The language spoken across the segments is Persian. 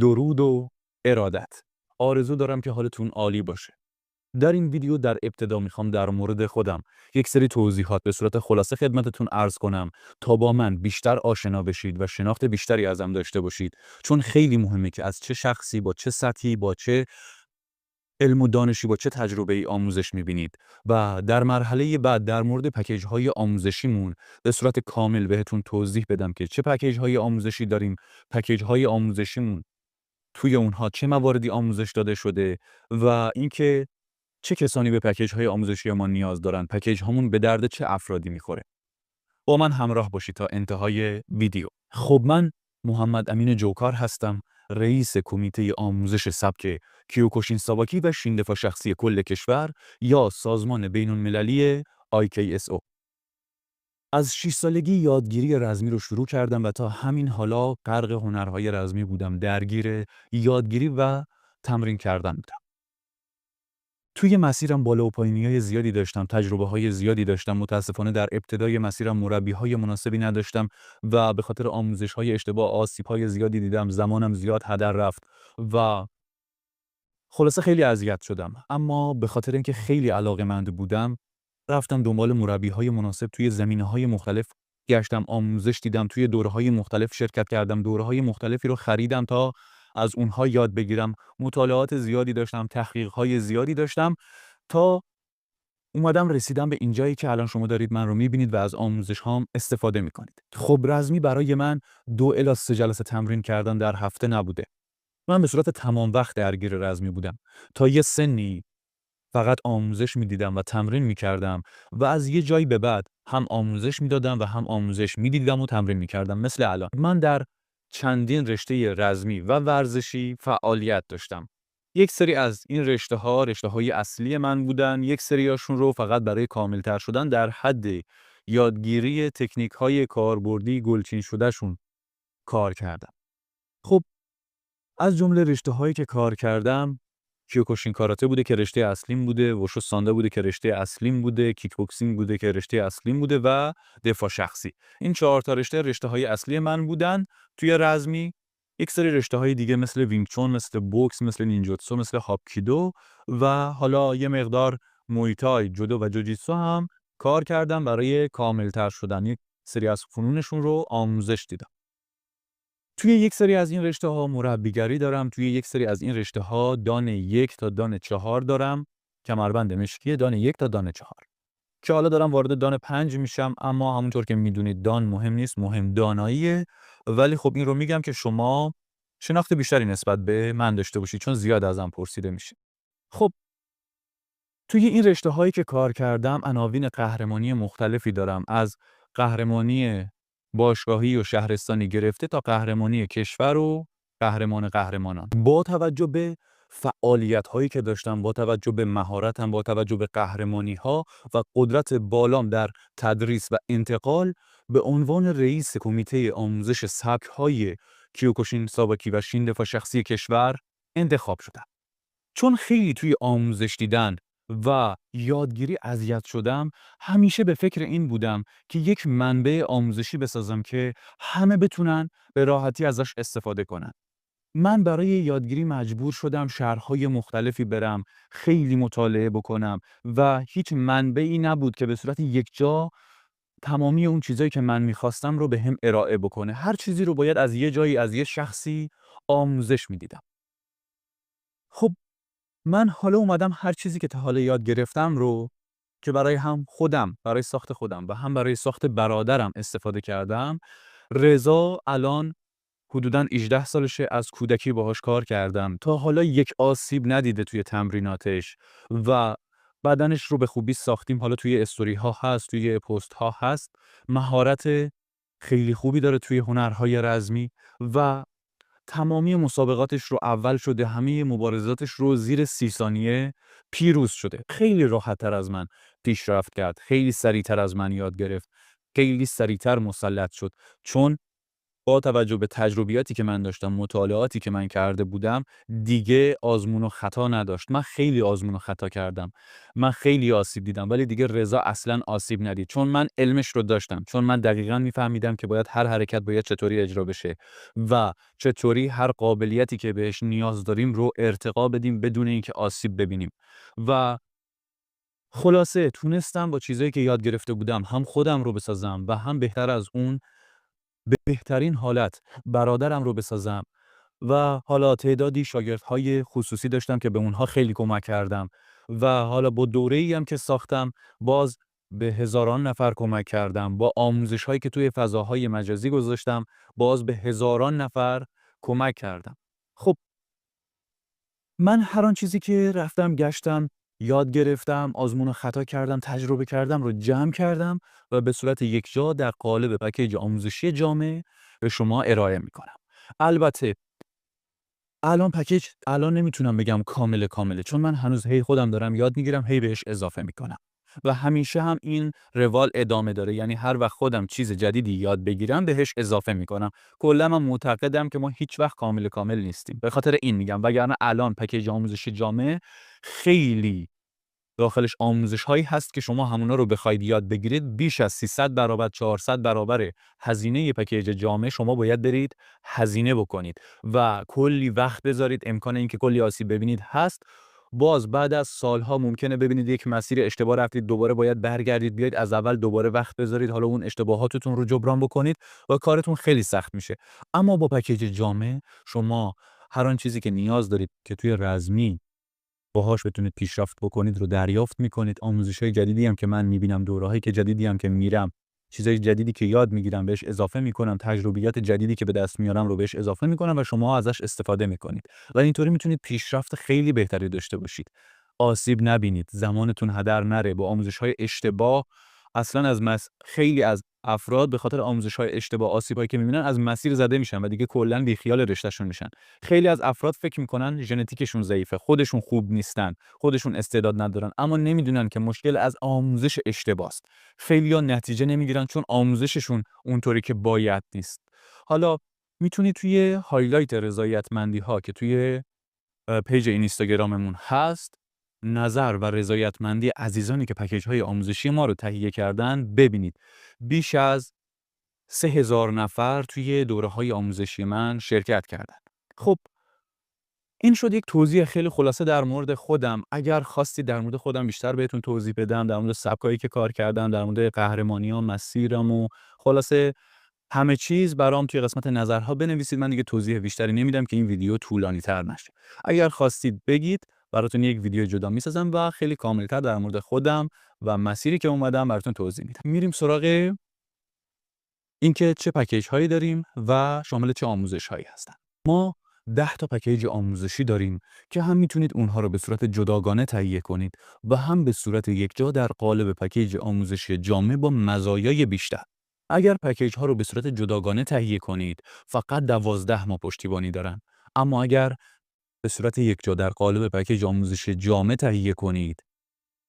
درود و ارادت. آرزو دارم که حالتون عالی باشه. در این ویدیو در ابتدا میخوام در مورد خودم یک سری توضیحات به صورت خلاصه خدمتتون عرض کنم تا با من بیشتر آشنا بشید و شناخت بیشتری ازم داشته باشید، چون خیلی مهمه که از چه شخصی، با چه سطحی، با چه علم و دانشی، با چه تجربه‌ای آموزش می‌بینید و در مرحله بعد در مورد پکیج‌های آموزشیمون به صورت کامل بهتون توضیح بدم که چه پکیج‌های آموزشی داریم، پکیج‌های آموزشیمون توی اونها چه مواردی آموزش داده شده و اینکه چه کسانی به پکیج‌های آموزشی ما نیاز دارن، پکیج‌هامون به درد چه افرادی می‌خوره. با من همراه باشید تا انتهای ویدیو. خب من محمد امین جوکار هستم، رئیس کمیته آموزش سبک کیوکوشین ساواکی و شیندفاع شخصی کل کشور یا سازمان بین‌المللی IKSO. از 6 سالگی یادگیری رزمی رو شروع کردم و تا همین حالا غرق هنرهای رزمی بودم، درگیر یادگیری و تمرین کردن بودم. توی مسیرم بالا و پایینی‌های زیادی داشتم، تجربه‌های زیادی داشتم. متأسفانه در ابتدای مسیرم مربی‌های مناسبی نداشتم و به خاطر آموزش‌های اشتباه آسیب‌های زیادی دیدم، زمانم زیاد هدر رفت و خلاصه خیلی اذیت شدم. اما به خاطر اینکه خیلی علاقه‌مند بودم، رفتم دنبال مربی‌های مناسب توی زمینه‌های مختلف گشتم، آموزش دیدم، توی دوره‌های مختلف شرکت کردم، دوره‌های مختلفی رو خریدم تا از اونها یاد بگیرم. مطالعات زیادی داشتم، تحقیق‌های زیادی داشتم تا رسیدم به اینجایی که الان شما دارید من رو می‌بینید و از آموزش‌هام استفاده می‌کنید. خب رزمی برای من 2 الی 3 جلسه تمرین کردن در هفته نبوده. من به صورت تمام وقت درگیر رزمی بودم. تا یه سنی فقط آموزش می‌دیدم و تمرین می‌کردم و از یه جایی به بعد هم آموزش می‌دادم و هم آموزش می‌دیدم و تمرین می‌کردم. مثل الان من در چندین رشته رزمی و ورزشی فعالیت داشتم. یک سری از این رشته‌ها رشته‌های اصلی من بودن، یک سریاشون رو فقط برای کامل‌تر شدن در حد یادگیری تکنیک‌های کاربردی گلچین شده‌شون کار کردم. خب از جمله رشته‌هایی که کار کردم، کیوکوشین کاراته بوده که رشته اصلیم بوده، وشو ساندا بوده که رشته اصلیم بوده، کیک بوکسینگ بوده که رشته اصلیم بوده و دفاع شخصی. این 4 تا رشته‌های اصلی من بودن توی رزمی. یک سری رشته‌های دیگه مثل وینگ چون، مثل بوکس، مثل نینجوتسو، مثل هاپکیدو و حالا یه مقدار مویتای، جودو و جوجیتسو هم کار کردم برای کامل‌تر شدن. یک سری از فنونشون رو آموزش دیدم. توی یک سری از این رشته‌ها مربیگری دارم، توی یک سری از این رشته‌ها دان 1 تا دان 4 دارم، کمربند مشکی دان 1 تا دان 4. که حالا دارم وارد دان 5 میشم، اما همونطور که میدونید دان مهم نیست، مهم داناییه. ولی خب این رو میگم که شما شناخت بیشتری نسبت به من داشته باشید، چون زیاد ازم پرسیده میشه. خب توی این رشته‌هایی که کار کردم عناوین قهرمانی مختلفی دارم، از قهرمانی باشگاهی و شهرستانی گرفته تا قهرمانی کشور و قهرمان قهرمانان. با توجه به فعالیت‌هایی که داشتم، با توجه به مهارتم، با توجه به قهرمانی‌ها و قدرت بالام در تدریس و انتقال، به عنوان رئیس کمیته آموزش سبک‌های کیوکوشین ساواکی و شیندفاع شخصی کشور انتخاب شدم. چون خیلی توی آموزش دیدن و یادگیری اذیت شدم، همیشه به فکر این بودم که یک منبع آموزشی بسازم که همه بتونن به راحتی ازش استفاده کنن. من برای یادگیری مجبور شدم شهرهای مختلفی برم، خیلی مطالعه بکنم و هیچ منبعی نبود که به صورت یکجا تمامی اون چیزایی که من میخواستم رو بهم ارائه بکنه. هر چیزی رو باید از یه جایی، از یه شخصی آموزش میدیدم. خب من حالا اومدم هر چیزی که تا حالا یاد گرفتم رو که برای هم خودم، برای ساخت خودم و هم برای ساخت برادرم استفاده کردم. رضا الان حدوداً 18 سالشه، از کودکی باهاش کار کردم. تا حالا یک آسیب ندیده توی تمریناتش و بدنش رو به خوبی ساختیم. حالا توی استوری ها هست، توی پست ها هست. مهارت خیلی خوبی داره توی هنرهای رزمی و تمامی مسابقاتش رو اول شده، همه مبارزاتش رو زیر 30 ثانیه پیروز شده. خیلی راحت‌تر از من پیشرفت کرد، خیلی سریع‌تر از من یاد گرفت، خیلی سریع‌تر مسلط شد. چون با توجه به تجربیاتی که من داشتم، مطالعاتی که من کرده بودم، دیگه آزمون و خطا نداشت. من خیلی آزمون و خطا کردم. من خیلی آسیب دیدم، ولی دیگه رضا اصلا آسیب ندید. چون من علمش رو داشتم. چون من دقیقاً میفهمیدم که باید هر حرکت باید چطوری اجرا بشه و چطوری هر قابلیتی که بهش نیاز داریم رو ارتقا بدیم بدون اینکه آسیب ببینیم. و خلاصه تونستم با چیزایی که یاد گرفته بودم هم خودم رو بسازم و هم بهتر از اون به بهترین حالت برادرم رو بسازم. و حالا تعدادی شاگردهای خصوصی داشتم که به اونها خیلی کمک کردم و حالا با دوره‌ای هم که ساختم باز به هزاران نفر کمک کردم. با آموزش‌هایی که توی فضاهای مجازی گذاشتم باز به هزاران نفر کمک کردم. خب من هر آن چیزی که رفتم گشتم، یاد گرفتم، آزمون و خطا کردم، تجربه کردم رو جمع کردم و به صورت یکجا در قالب پکیج آموزشی جامع به شما ارائه می‌کنم. البته الان نمیتونم بگم کامله، چون من هنوز هی خودم دارم یاد میگیرم، هی بهش اضافه میکنم و همیشه هم این روال ادامه داره. یعنی هر وقت خودم چیز جدیدی یاد بگیرم بهش اضافه میکنم. کلا من معتقدم که ما هیچ وقت کامل نیستیم. به خاطر این میگم، وگرنه الان پکیج آموزشی جامع خیلی داخلش آموزش‌هایی هست که شما همونا رو بخواید یاد بگیرید بیش از 300 برابر 400 برابر هزینه پکیج جامع شما باید برید هزینه بکنید و کلی وقت بذارید. امکان اینکه کلی آسیب ببینید هست. باز بعد از سالها ممکنه ببینید یک مسیر اشتباه رفتید، دوباره باید برگردید بیاید از اول دوباره وقت بذارید حالا اون اشتباهاتتون رو جبران بکنید و کارتون خیلی سخت میشه. اما با پکیج جامع شما هر آن چیزی که نیاز دارید که توی رزمی باهاش بتونید پیشرفت بکنید رو دریافت میکنید. آموزش‌های جدیدی هم که من میبینم، دوره‌هایی که جدیدی هم که میرم، چیزای جدیدی که یاد میگیرم بهش اضافه میکنم، تجربیات جدیدی که به دست میارم رو بهش اضافه میکنم و شما ازش استفاده میکنید و اینطوری میتونید پیشرفت خیلی بهتری داشته باشید. آسیب نبینید، زمانتون هدر نره با آموزش‌های اشتباه. اصلا خیلی از افراد به خاطر آموزش‌های اشتباه، آسیبایی که می‌بینن از مسیر زده میشن و دیگه کلاً بیخیال رشتهشون میشن. خیلی از افراد فکر میکنن ژنتیکشون ضعیفه، خودشون خوب نیستن، خودشون استعداد ندارن، اما نمیدونن که مشکل از آموزش اشتباهه. خیلی‌ها نتیجه نمیگیرن چون آموزششون اونطوری که باید نیست. حالا میتونید توی هایلایت رضایتمندی‌ها که توی پیج اینستاگراممون هست، نظر و رضایتمندی عزیزانی که پکیج‌های آموزشی ما رو تهیه کردن ببینید. بیش از 3000 نفر توی دوره‌های آموزشی من شرکت کردن. خب این شد یک توضیح خیلی خلاصه در مورد خودم. اگر خواستید در مورد خودم بیشتر بهتون توضیح بدم، در مورد سبکایی که کار کردم، در مورد قهرمانی‌ها، مسیرم و خلاصه همه چیز برام توی قسمت نظرها بنویسید. من دیگه توضیح بیشتری نمیدم که این ویدیو طولانی‌تر نشه. اگر خواستید بگید براتون یک ویدیو جدا میسازم و خیلی کامل‌تر در مورد خودم و مسیری که اومدم براتون توضیح میدم. میریم سراغ اینکه چه پکیج‌هایی داریم و شامل چه آموزش‌هایی هستن. ما 10 تا پکیج آموزشی داریم که هم میتونید اونها رو به صورت جداگانه تهیه کنید و هم به صورت یکجا در قالب پکیج آموزشی جامع با مزایای بیشتر. اگر پکیج ها رو به صورت جداگانه تهیه کنید فقط 12 ماه پشتیبانی دارن. اما اگر به صورت یکجا در قالب پکیج آموزشی جامع تهیه کنید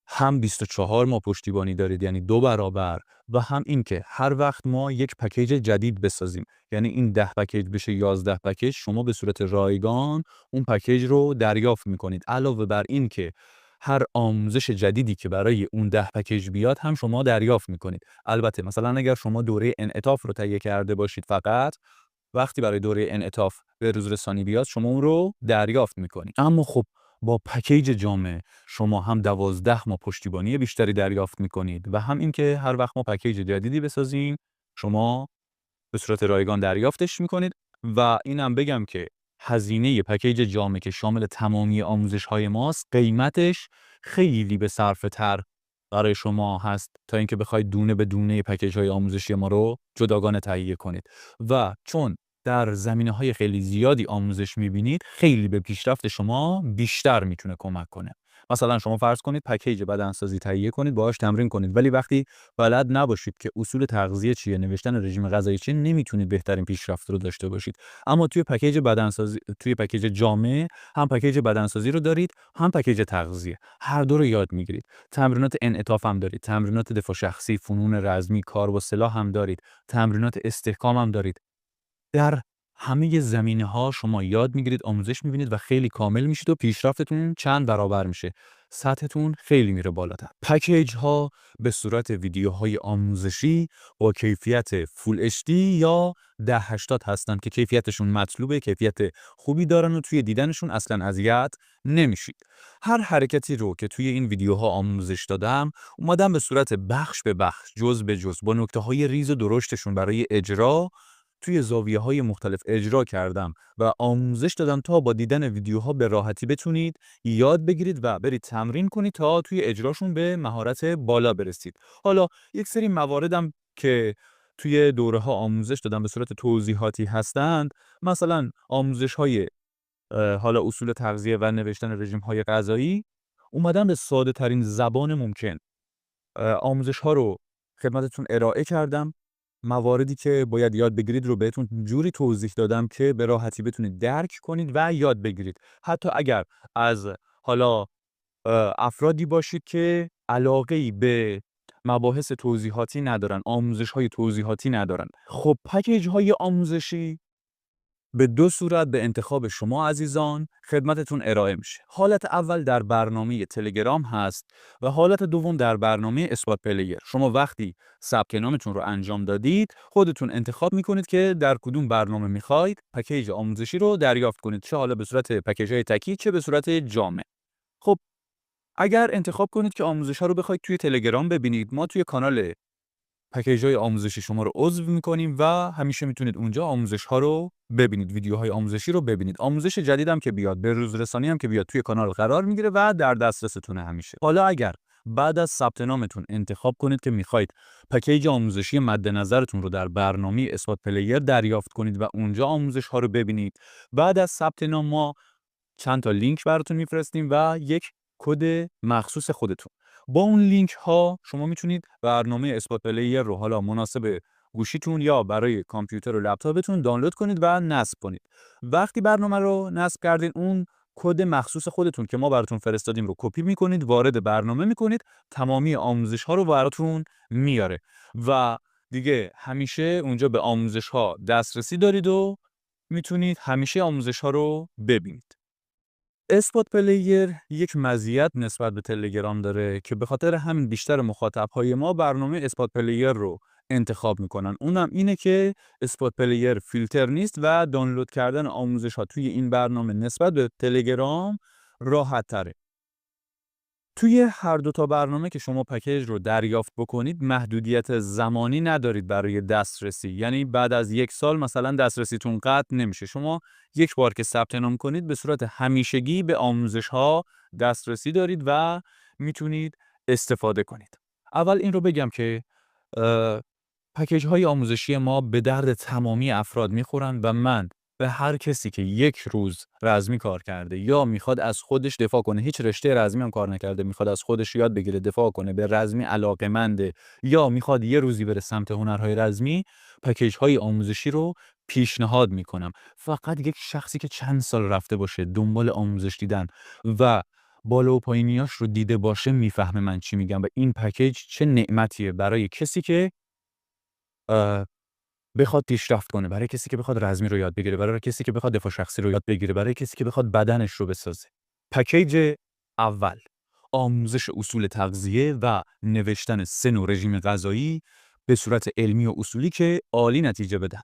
هم 24 ماه پشتیبانی دارید، یعنی 2 برابر، و هم این که هر وقت ما یک پکیج جدید بسازیم، یعنی این 10 پکیج بشه 11 پکیج، شما به صورت رایگان اون پکیج رو دریافت میکنید. علاوه بر این که هر آموزش جدیدی که برای اون 10 پکیج بیاد هم شما دریافت میکنید. البته مثلا اگر شما دوره انعطاف رو تهیه کرده باشید، فقط وقتی برای دوره انعطاف به روز رسانی بیاد شما اون رو دریافت میکنید. اما خب با پکیج جامع شما هم 12 ماه پشتیبانی بیشتری دریافت میکنید و هم اینکه هر وقت ما پکیج جدیدی بسازیم شما به صورت رایگان دریافتش میکنید. و اینم بگم که هزینه پکیج جامع که شامل تمامی آموزش‌های ماست، قیمتش خیلی به صرفه تر برای شما هست تا اینکه بخواید دونه به دونه پکیج‌های آموزشی ما رو جداگانه تهیه کنید. و چون در زمینه‌های خیلی زیادی آموزش می‌بینید، خیلی به پیشرفت شما بیشتر میتونه کمک کنه. مثلا شما فرض کنید پکیج بدنسازی تهیه کنید، باهاش تمرین کنید، ولی وقتی بلد نباشید که اصول تغذیه چیه، نوشتن رژیم غذایی چیه، نمیتونید بهترین پیشرفت رو داشته باشید. اما توی پکیج جامع هم پکیج بدنسازی رو دارید، هم پکیج تغذیه. هر دو رو یاد میگیرید. تمرینات انعطاف هم دارید، تمرینات دفاع شخصی، فنون رزمی، کار با سلاح هم دارید، تمرینات استحکام هم دارید. در همه زمینه‌ها شما یاد می‌گیرید، آموزش می‌بینید و خیلی کامل میشید و پیشرفتتون چند برابر میشه. سطحتون خیلی میره بالاتر. پکیج‌ها به صورت ویدیوهای آموزشی با کیفیت فول HD یا 1080 هستن که کیفیتشون مطلوبه، کیفیت خوبی دارن و توی دیدنشون اصلاً اذیت نمیشید. هر حرکتی رو که توی این ویدیوها آموزش دادم، اومدم به صورت بخش به بخش، جزء به جزء با نکته‌های ریز و درشتشون برای اجرا توی زاویه‌های مختلف اجرا کردم و آموزش دادم تا با دیدن ویدیوها به راحتی بتونید یاد بگیرید و برید تمرین کنید تا توی اجراشون به مهارت بالا برسید. حالا یک سری مواردم که توی دوره‌ها آموزش دادم به صورت توضیحاتی هستند، مثلا آموزش‌های حالا اصول تغذیه و نوشتن رژیم‌های غذایی، اومدم به ساده‌ترین زبان ممکن آموزش‌ها رو خدمتتون ارائه کردم. مواردی که باید یاد بگیرید رو بهتون جوری توضیح دادم که به راحتی بتونید درک کنید و یاد بگیرید. حتی اگر از حالا افرادی باشید که علاقه‌ای به مباحث توضیحاتی ندارن، آموزش‌های توضیحاتی ندارن. خب پکیج‌های آموزشی به 2 صورت به انتخاب شما عزیزان خدمتتون ارائه میشه. حالت اول در برنامه تلگرام هست و حالت دوم در برنامه اثبات پلیر. شما وقتی ثبت نامتون رو انجام دادید، خودتون انتخاب میکنید که در کدوم برنامه میخواید پکیج آموزشی رو دریافت کنید، چه حالا به صورت پکیج‌های تکی چه به صورت جامع. خب اگر انتخاب کنید که آموزش‌ها رو بخواید توی تلگرام ببینید، ما توی کانال پکیج‌های آموزشی شما رو عضو می‌کنیم و همیشه میتونید اونجا آموزش‌ها رو ببینید، ویدیوهای آموزشی رو ببینید. آموزش جدیدم که بیاد، به روز رسانی هم که بیاد توی کانال قرار میگیره و در دسترستونه همیشه. حالا اگر بعد از ثبت نامتون انتخاب کنید که میخواید پکیج آموزشی مد نظرتون رو در برنامه اثبات پلیر دریافت کنید و اونجا آموزش‌ها رو ببینید، بعد از ثبت نام ما چند تا لینک براتون میفرستیم و یک کد مخصوص خودتون. با اون لینک ها شما میتونید برنامه اثبات پلیر رو حالا مناسب گوشیتون یا برای کامپیوتر و لپتاپتون دانلود کنید و نصب کنید. وقتی برنامه رو نصب کردین، اون کد مخصوص خودتون که ما براتون فرستادیم رو کپی میکنید، وارد برنامه میکنید، تمامی آموزش ها رو براتون میاره و دیگه همیشه اونجا به آموزش ها دسترسی دارید و میتونید همیشه آموزش ها رو ببینید. اثبات پلیر یک مزیت نسبت به تلگرام داره که به خاطر همین بیشتر مخاطب‌های ما برنامه اثبات پلیر رو انتخاب میکنن. اونم اینه که اثبات پلیر فیلتر نیست و دانلود کردن آموزش‌ها توی این برنامه نسبت به تلگرام راحت تره. توی هر دو تا برنامه که شما پکیج رو دریافت بکنید، محدودیت زمانی ندارید برای دسترسی. یعنی بعد از 1 سال مثلا دسترسیتون قطع نمیشه. شما یک بار که ثبت نام کنید به صورت همیشگی به آموزش‌ها دسترسی دارید و میتونید استفاده کنید. اول این رو بگم که پکیج‌های آموزشی ما به درد تمامی افراد میخورن و من به هر کسی که 1 روز رزمی کار کرده یا میخواد از خودش دفاع کنه، هیچ رشته رزمی هم کار نکرده، میخواد از خودش یاد بگیره، دفاع کنه، به رزمی علاقه‌منده یا میخواد یه روزی بره سمت هنرهای رزمی، پکیج‌های آموزشی رو پیشنهاد میکنم. فقط یک شخصی که چند سال رفته باشه دنبال آموزش دیدن و بالا و پایینیاش رو دیده باشه میفهمه من چی میگم و این پکیج چه نعمتیه برای کسی که بخواد پیشرفت کنه، برای کسی که بخواد رزمی رو یاد بگیره، برای کسی که بخواد دفاع شخصی رو یاد بگیره، برای کسی که بخواد بدنش رو بسازه. پکیج اول، آموزش اصول تغذیه و نوشتن 3 نوع رژیم غذایی به صورت علمی و اصولی که عالی نتیجه بدن.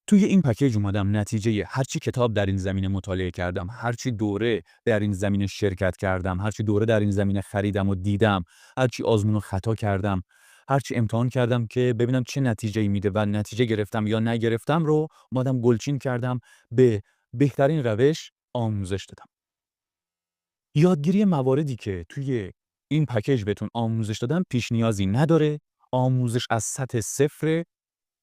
توی این پکیج اومدم نتیجه هرچی کتاب در این زمینه مطالعه کردم، هرچی دوره در این زمینه شرکت کردم، هرچی دوره در این زمینه خریدم و دیدم، هرچی آزمون و خطا کردم، هرچی امتحان کردم که ببینم چه نتیجه‌ای میده و نتیجه گرفتم یا نگرفتم رو اومدم گلچین کردم، به بهترین روش آموزش دادم. یادگیری مواردی که توی این پکیج بهتون آموزش دادم پیش نیازی نداره. آموزش از سطح صفر،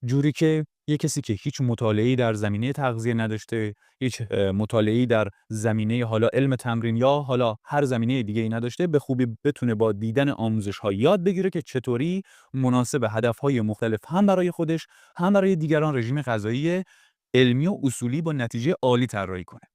جوری که یه کسی که هیچ مطالعه‌ای در زمینه تغذیه نداشته، هیچ مطالعه‌ای در زمینه حالا علم تمرین یا حالا هر زمینه دیگه‌ای نداشته، به خوبی بتونه با دیدن آموزش‌ها یاد بگیره که چطوری مناسب هدف‌های مختلف هم برای خودش، هم برای دیگران رژیم غذایی علمی و اصولی با نتیجه عالی طراحی کنه.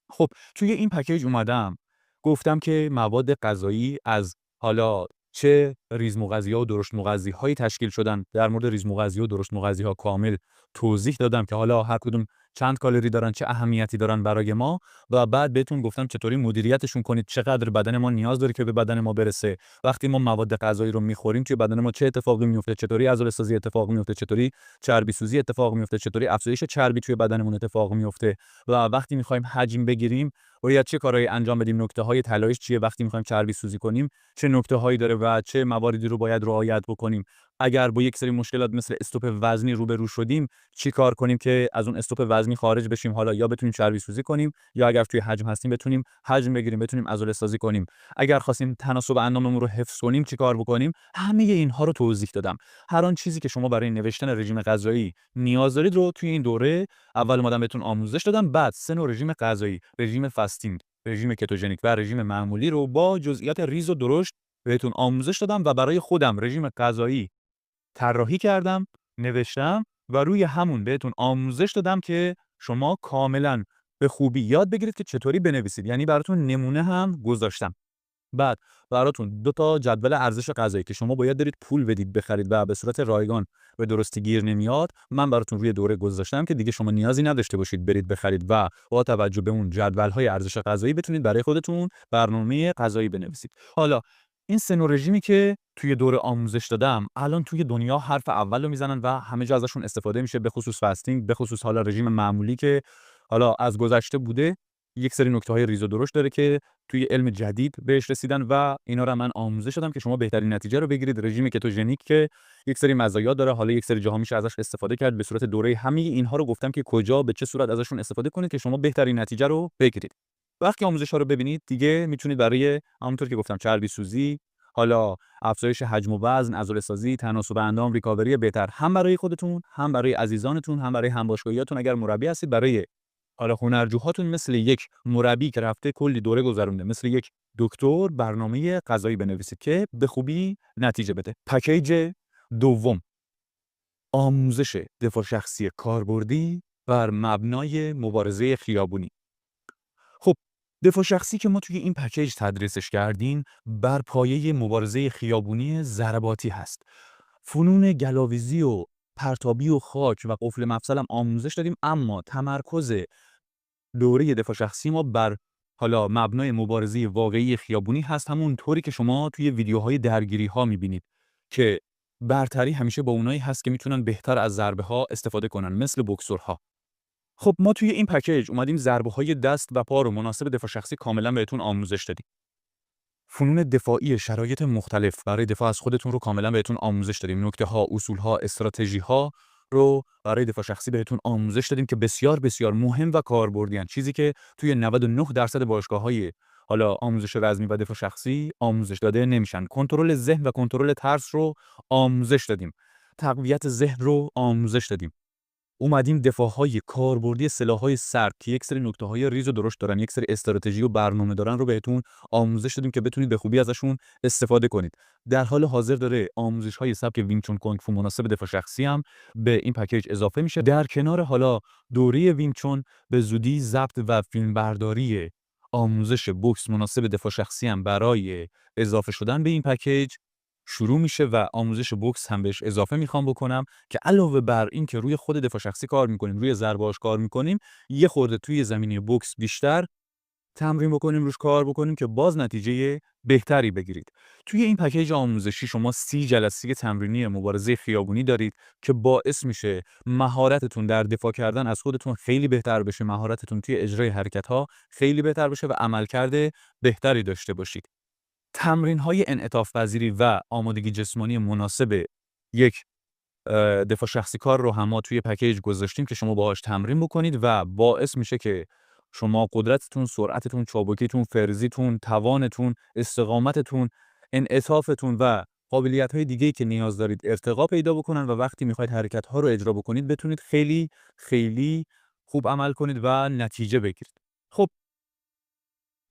خب توی این پکیج اومدم گفتم که مواد غذایی از حالا چه ریزمغذی‌ها و درشت مغذی‌هایی تشکیل شدن. در مورد ریزمغذی و درشت مغذی‌ها کامل توضیح دادم که حالا هر کدوم چند کالری دارن، چه اهمیتی دارن برای ما و بعد بهتون گفتم چطوری مدیریتشون کنید، چقدر بدن ما نیاز داره که به بدن ما برسه. وقتی ما مواد غذایی رو می‌خوریم توی بدن ما چه اتفاقی میفته، چطوری عضله‌سازی اتفاق میفته، چطوری چربی سوزی اتفاق میفته، چطوری افزایش چربی توی بدنمون اتفاق میفته و وقتی می‌خوایم حجم بگیریم باید چه کارهایی انجام بدیم، نکته‌های طلاییش چیه، وقتی می‌خوایم چربی سوزی کنیم چه نکته‌هایی داره و چه مواردی رو باید رعایت بکنیم. اگر با یک سری مشکلات مثل استوپ وزنی روبرو شدیم چی کار کنیم که از اون استوپ وزنی خارج بشیم، حالا یا بتونیم چربی سوزی کنیم یا اگر توی حجم هستیم بتونیم حجم بگیریم، بتونیم عضله سازی کنیم. اگر خواستیم تناسب انداممون رو حفظ کنیم چی کار بکنیم. همه اینها رو توضیح دادم. هر آن چیزی که شما برای نوشتن رژیم غذایی نیاز دارید رو توی این دوره اول اومدم بهتون آموزش دادم. بعد 3 نوع رژیم غذایی، رژیم فاستینگ، رژیم کتوژنیک و رژیم معمولی رو با جزئیات ریز و درشت بهتون آموزش دادم و برای خودم رژیم غذایی طراحی کردم، نوشتم و روی همون بهتون آموزش دادم که شما کاملاً به خوبی یاد بگیرید که چطوری بنویسید. یعنی براتون نمونه هم گذاشتم. بعد براتون 2 تا جدول ارزش غذایی که شما باید برید پول بدید بخرید و به صورت رایگان به درستی گیر نمیاد، من براتون روی دوره گذاشتم که دیگه شما نیازی نداشته باشید برید بخرید و با توجه به اون جدول‌های ارزش غذایی بتونید برای خودتون برنامه غذایی بنویسید. حالا این 3 نوع رژیمی که توی دوره آموزش دادم الان توی دنیا حرف اول رو میزنن و همه جا ازشون استفاده میشه، به خصوص فاستینگ، به خصوص حالا رژیم معمولی که حالا از گذشته بوده. یک سری نکته‌های ریز و درشت داره که توی علم جدید بهش رسیدن و اینا رو من آموزش دادم که شما بهترین نتیجه رو بگیرید. رژیم کتوژنیک که یک سری مزایا داره، حالا یک سری جاها میشه ازش استفاده کرد. به صورت دوره همه اینها رو گفتم که کجا به چه صورت ازشون استفاده کنید که شما بهترین نتیجه رو بگیرید. وقتی آموزش‌ها رو ببینید دیگه میتونید برای همونطور که گفتم چربی سوزی، حالا افزایش حجم و وزن، عضله‌سازی، تناسب اندام، ریکاوری بهتر هم برای خودتون، هم برای عزیزانتون، هم برای همباشگاهیاتون اگر مربی هستید، برای حالا هنرجوهاتون مثل یک مربی که رفته کلی دوره گذرونده، مثل یک دکتر برنامه غذایی بنویسید که به خوبی نتیجه بده. پکیج دوم، آموزش دفاع شخصی کاربردی بر مبنای مبارزه خیابونی. خب دفاع شخصی که ما توی این پکیج تدریسش کردیم بر پایه مبارزه خیابونی ضرباتی هست. فنون گلاویزی و پرتابی و خاک و قفل مفصل هم آموزش دادیم، اما تمرکز دوره دفاع شخصی ما بر حالا مبنای مبارزه واقعی خیابونی هست، همون طوری که شما توی ویدیوهای درگیری‌ها می‌بینید که برتری همیشه با اونایی هست که میتونن بهتر از ضربه‌ها استفاده کنن، مثل بوکسورها. خب ما توی این پکیج اومدیم ضربه‌های دست و پا رو مناسب دفاع شخصی کاملا بهتون آموزش دادیم. فنون دفاعی شرایط مختلف برای دفاع از خودتون رو کاملا بهتون آموزش دادیم. نکته‌ها، اصول‌ها، استراتژی‌ها رو برای دفاع شخصی بهتون آموزش دادیم که بسیار بسیار مهم و کاربردی هستند. چیزی که توی 99% باشگاه‌های حالا آموزش رزمی و دفاع شخصی آموزش داده نمیشن. کنترل ذهن و کنترل ترس رو آموزش دادیم. تقویت ذهن رو آموزش دادیم. اومدیم دفاع‌های کاربردی سلاح‌های سرد که یک سری نکته‌های ریز و درشت دارن، یک سری استراتژی و برنامه دارن رو بهتون آموزش دادیم که بتونید به خوبی ازشون استفاده کنید. در حال حاضر داره آموزش‌های سبک وینگ چون کونگ فو مناسب دفاع شخصی هم به این پکیج اضافه میشه. در کنار حالا دوره وینگ چون به زودی ضبط و فیلمبرداری آموزش بوکس مناسب دفاع شخصی هم برای اضافه شدن به این پکیج شروع میشه و آموزش بوکس هم بهش اضافه میخوام بکنم که علاوه بر این که روی خود دفاع شخصی کار میکنیم، روی ضربه‌هاش کار میکنیم، یه خورده توی زمینه بوکس بیشتر تمرین بکنیم، روش کار بکنیم که باز نتیجه بهتری بگیرید. توی این پکیج آموزشی شما 30 جلسه تمرینی مبارزه خیابونی دارید که باعث میشه مهارتتون در دفاع کردن از خودتون خیلی بهتر بشه، مهارتتون توی اجرای حرکت‌ها خیلی بهتر بشه و عملکرد بهتری داشته باشید. تمرین‌های انعطاف پذیری و آمادگی جسمانی مناسب یک دفاع شخصی کار رو هم ما توی پکیج گذاشتیم که شما باهاش تمرین بکنید و باعث میشه که شما قدرتتون، سرعتتون، چابکیتون، فرزیتون، توانتون، استقامتتون، انعطافتون و قابلیت‌های دیگه‌ای که نیاز دارید ارتقا پیدا بکنن و وقتی میخواید حرکت‌ها رو اجرا بکنید بتونید خیلی خیلی خوب عمل کنید و نتیجه بگیرید. خب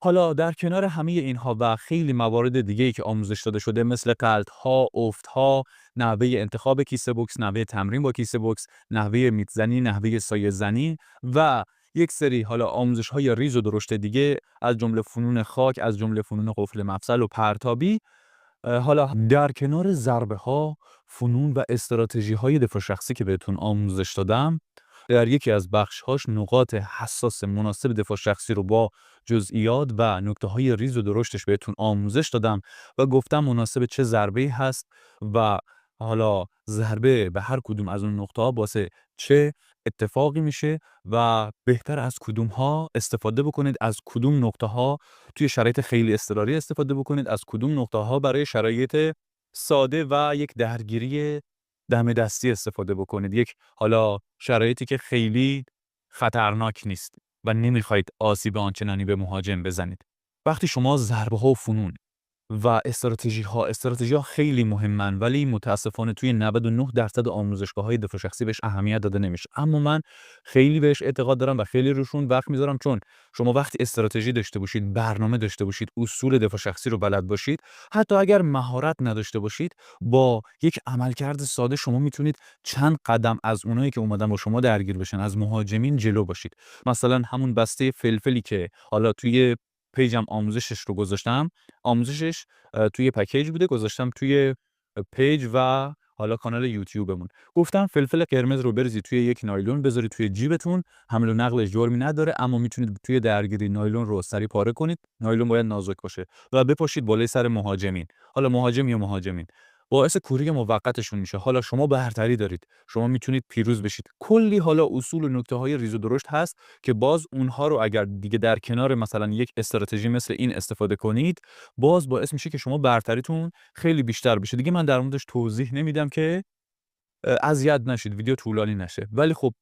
حالا در کنار همه اینها و خیلی موارد دیگه‌ای که آموزش داده شده مثل غلط‌ها، افت‌ها، نحوه انتخاب کیسه بوکس، نحوه تمرین با کیسه بوکس، نحوه میت‌زنی، نحوه سایه‌زنی و یک سری حالا آموزش‌های ریز و درشت دیگه از جمله فنون خاک، از جمله فنون قفل مفصل و پرتابی حالا در کنار ضربه‌ها، فنون و استراتژی‌های دفاع شخصی که بهتون آموزش دادم، در یکی از بخش‌هاش نقاط حساس مناسب دفاع شخصی رو با جزئیات و نکته‌های ریز و درشتش بهتون آموزش دادم و گفتم مناسب چه ضربه‌ای هست و حالا ضربه به هر کدوم از اون نقطه‌ها واسه چه اتفاقی میشه و بهتر از کدوم‌ها استفاده بکنید، از کدوم نقطه‌ها توی شرایط خیلی اضطراری استفاده بکنید، از کدوم نقطه‌ها برای شرایط ساده و یک درگیری دم دستی استفاده بکنید. یک حالا شرایطی که خیلی خطرناک نیست و نمیخواید آسیب آنچنانی به مهاجم بزنید. وقتی شما ضربه‌ها و فنون و استراتژی‌ها خیلی مهمن، ولی متاسفانه توی 99% آموزشگاه‌های دفاع شخصی بهش اهمیت داده نمیشه. اما من خیلی بهش اعتقاد دارم و خیلی روشون وقت میذارم، چون شما وقتی استراتژی داشته باشید، برنامه داشته باشید، اصول دفاع شخصی رو بلد باشید، حتی اگر مهارت نداشته باشید، با یک عملکرد ساده شما میتونید چند قدم از اونایی که اومدن با شما درگیر بشن، از مهاجمین جلو باشید. مثلا همون بسته فلفلی که حالا توی پیجم آموزشش رو گذاشتم، آموزشش توی پکیج بوده، گذاشتم توی پیج و حالا کانال یوتیوبمون. گفتم فلفل قرمز رو بریزید توی یک نایلون، بذارید توی جیبتون، حمل و نقلش جرمی نداره، اما میتونید توی درگیری نایلون رو سری پاره کنید. نایلون باید نازک باشه و بپاشید بالای سر مهاجمین. حالا مهاجم یا مهاجمین باعث کوری موقتشون میشه. حالا شما برتری دارید، شما میتونید پیروز بشید. کلی حالا اصول و نکته‌های ریز و درشت هست که باز اونها رو اگر دیگه در کنار مثلا یک استراتژی مثل این استفاده کنید، باز باعث میشه که شما برتریتون خیلی بیشتر بشه. دیگه من در موردش توضیح نمیدم که اذیت نشید، ویدیو طولانی نشه. ولی خب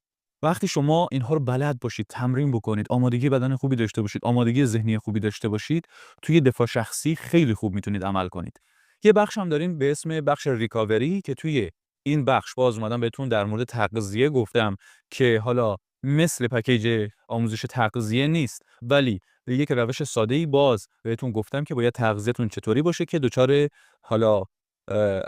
وقتی شما اینها رو بلد باشید، تمرین بکنید، آمادگی بدن خوبی داشته باشید، آمادگی ذهنی خوبی داشته باشید، توی دفاع شخصی خیلی خوب میتونید عمل کنید. یه بخش هم داریم به اسم بخش ریکاوری که توی این بخش باز اومدم بهتون در مورد تغذیه گفتم که حالا مثل پکیج آموزش تغذیه نیست، ولی به یک روش ساده‌ای باز بهتون گفتم که باید تغذیه‌تون چطوری باشه که دچار حالا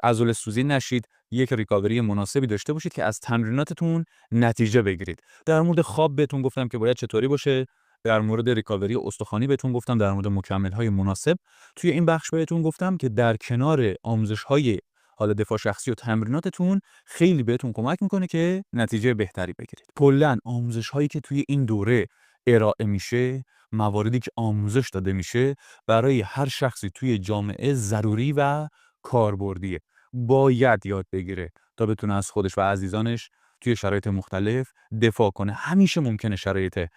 عضله‌سوزی نشید، یک ریکاوری مناسبی داشته باشید که از تمریناتتون نتیجه بگیرید. در مورد خواب بهتون گفتم که باید چطوری باشه، در مورد ریکاوری استخوانی بهتون گفتم، در مورد مکمل‌های مناسب. توی این بخش بهتون گفتم که در کنار آموزش‌های حالا دفاع شخصی و تمریناتتون خیلی بهتون کمک میکنه که نتیجه بهتری بگیرید. کلاً آموزش‌هایی که توی این دوره ارائه میشه، مواردی که آموزش داده میشه، برای هر شخصی توی جامعه ضروری و کاربردیه. باید یاد بگیره تا بتونه از خودش و عزیزانش توی شرایط مختلف دفاع کنه. همیشه ممکنه شرایط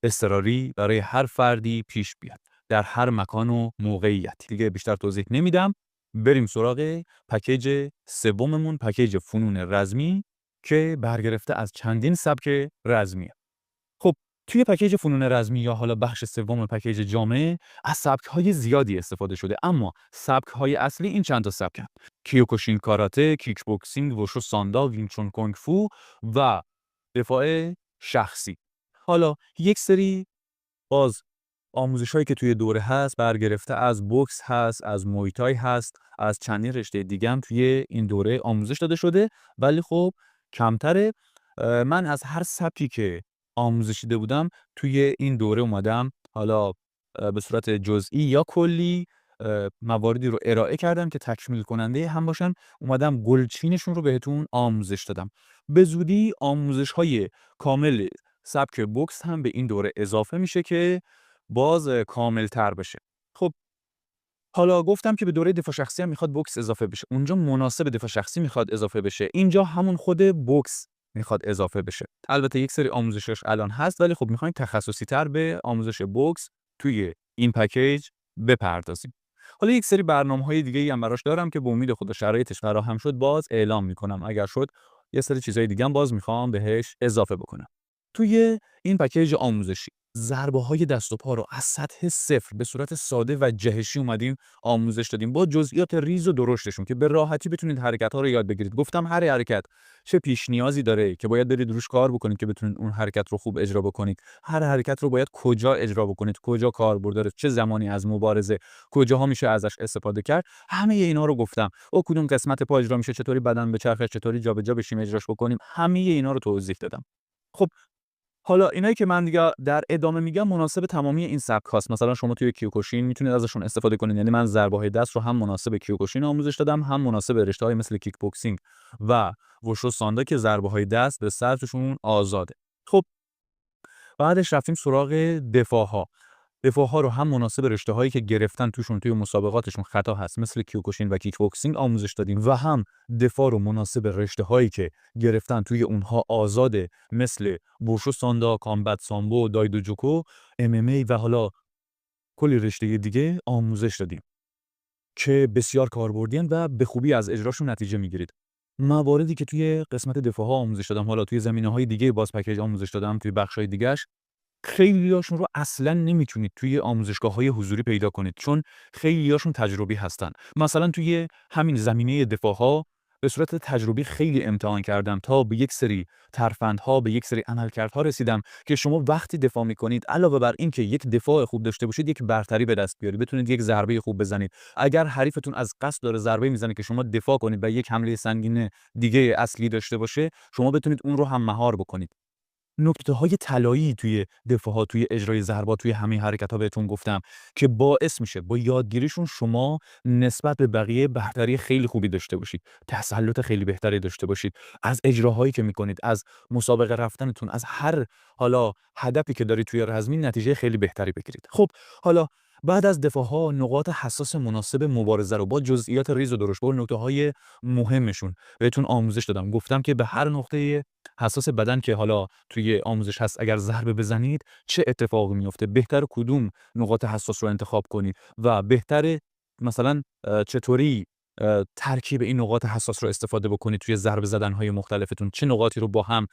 اضطراری برای هر فردی پیش بیاد، در هر مکان و موقعیتی. دیگه بیشتر توضیح نمیدم. بریم سراغ پکیج سوممون، پکیج فنون رزمی که برگرفته از چندین سبک رزمیه. خب توی پکیج فنون رزمی یا حالا بخش سوم پکیج جامعه از سبک‌های زیادی استفاده شده، اما سبک‌های اصلی این چند تا سبکن: کیوکوشین کاراته، کیک بوکسینگ، وشو ساندا، وینچون کونگ فو و دفاع شخصی. حالا یک سری باز آموزش‌هایی که توی دوره هست برگرفته از بوکس هست، از مویتای هست، از چندین رشته دیگه هم توی این دوره آموزش داده شده، ولی خب کمتره. من از هر سبکی که آموزش دیده بودم توی این دوره اومدم حالا به صورت جزئی یا کلی مواردی رو ارائه کردم که تکمیل کننده هم باشن. اومدم گلچینشون رو بهتون آموزش دادم. به زودی آموزش‌های کامل سبک بوکس هم به این دوره اضافه میشه که باز کامل‌تر بشه. خب حالا گفتم که به دوره دفاع شخصی هم میخواد بوکس اضافه بشه. اونجا مناسب دفاع شخصی میخواد اضافه بشه. اینجا همون خود بوکس میخواد اضافه بشه. البته یک سری آموزشش الان هست، ولی خب میخوایم تخصصی‌تر به آموزش بوکس توی این پکیج بپردازیم. حالا یک سری برنامه‌های دیگه‌ای هم براش دارم که به امید خدا شرایطش فراهم شد باز اعلام میکنم. اگر شد یه سری چیزای دیگه هم باز میخوام بهش اضافه بکنم. توی این پکیج آموزشی ضربه‌های دست و پا رو از سطح صفر به صورت ساده و جهشی اومدیم آموزش دادیم با جزئیات ریز و درشتشون که به راحتی بتونید حرکت‌ها رو یاد بگیرید. گفتم هر حرکت چه پیش نیازی داره که باید برید روش کار بکنید که بتونید اون حرکت رو خوب اجرا بکنید. هر حرکت رو باید کجا اجرا بکنید، کجا کاربرد داره، چه زمانی از مبارزه کجاها میشه ازش استفاده کرد. همه اینا رو گفتم. او کدوم قسمت پا اجرا میشه، چطوری بدن به چرخه، چطوری جابجا بشیم اجراش بکنیم. همه اینا رو توضیح دادم. خب حالا اینایی که من دیگه در ادامه میگم مناسب تمامی این سبک هاست. مثلا شما توی کیوکوشین میتونید ازشون استفاده کنید. یعنی من ضربه‌های دست رو هم مناسب کیوکوشین آموزش دادم، هم مناسب رشته‌های مثل کیک بوکسینگ و وشو ساندا که ضربه‌های دست به سر توشون آزاده. خب بعدش رفتیم سراغ دفاع‌ها. دفاع‌ها رو هم مناسب رشته‌هایی که گرفتن توی مسابقاتشون خطا هست مثل کیوکوشین و کیک بوکسینگ آموزش دادیم و هم دفاع رو مناسب رشته‌هایی که گرفتن توی اونها آزاده مثل بوشو ساندا، کامبت سامبو، دایدوجوکو، MMA و حالا کلی رشته دیگه آموزش دادیم که بسیار کاربردی‌اند و به خوبی از اجراشون نتیجه می‌گیرید. مواردی که توی قسمت دفاع‌ها آموزش دادم، حالا توی زمینه‌های دیگه باز پکیج آموزش دادم توی بخش‌های دیگه‌اش، خیلیاشون رو اصلاً نمیتونید توی آموزشگاه‌های حضوری پیدا کنید چون خیلیاشون تجربی هستن. مثلا توی همین زمینه دفاع‌ها به صورت تجربی خیلی امتحان کردم تا به یک سری ترفندها، به یک سری عملکردها رسیدم که شما وقتی دفاع می‌کنید علاوه بر این که یک دفاع خوب داشته باشید، یک برتری به دست بیارید، بتونید یک ضربه خوب بزنید. اگر حریفتون از قصد داره ضربه میزنه که شما دفاع کنید و یک حمله سنگین دیگه اصلی داشته باشه، شما بتونید اون رو هم مهار بکنید. نکته‌های طلایی توی دفاع‌ها، توی اجرای ضربات، توی همه حرکت‌ها بهتون گفتم که باعث میشه با یادگیریشون شما نسبت به بقیه برتری خیلی خوبی داشته باشید، تسلط خیلی بهتری داشته باشید، از اجراهایی که می‌کنید، از مسابقه رفتنتون، از هر حالا هدفی که دارید توی رزمین نتیجه خیلی بهتری بگیرید. خب حالا بعد از دفاع‌ها نقاط حساس مناسب مبارزه رو با جزئیات ریز و درشت، با نکته‌های مهمشون بهتون آموزش دادم. گفتم که به هر نقطه حساس بدن که حالا توی آموزش هست اگر ضربه بزنید چه اتفاقی میفته، بهتر کدوم نقاط حساس رو انتخاب کنید و بهتره مثلا چطوری ترکیب این نقاط حساس رو استفاده بکنید توی ضربه زدن‌های مختلفتون، چه نقاطی رو با هم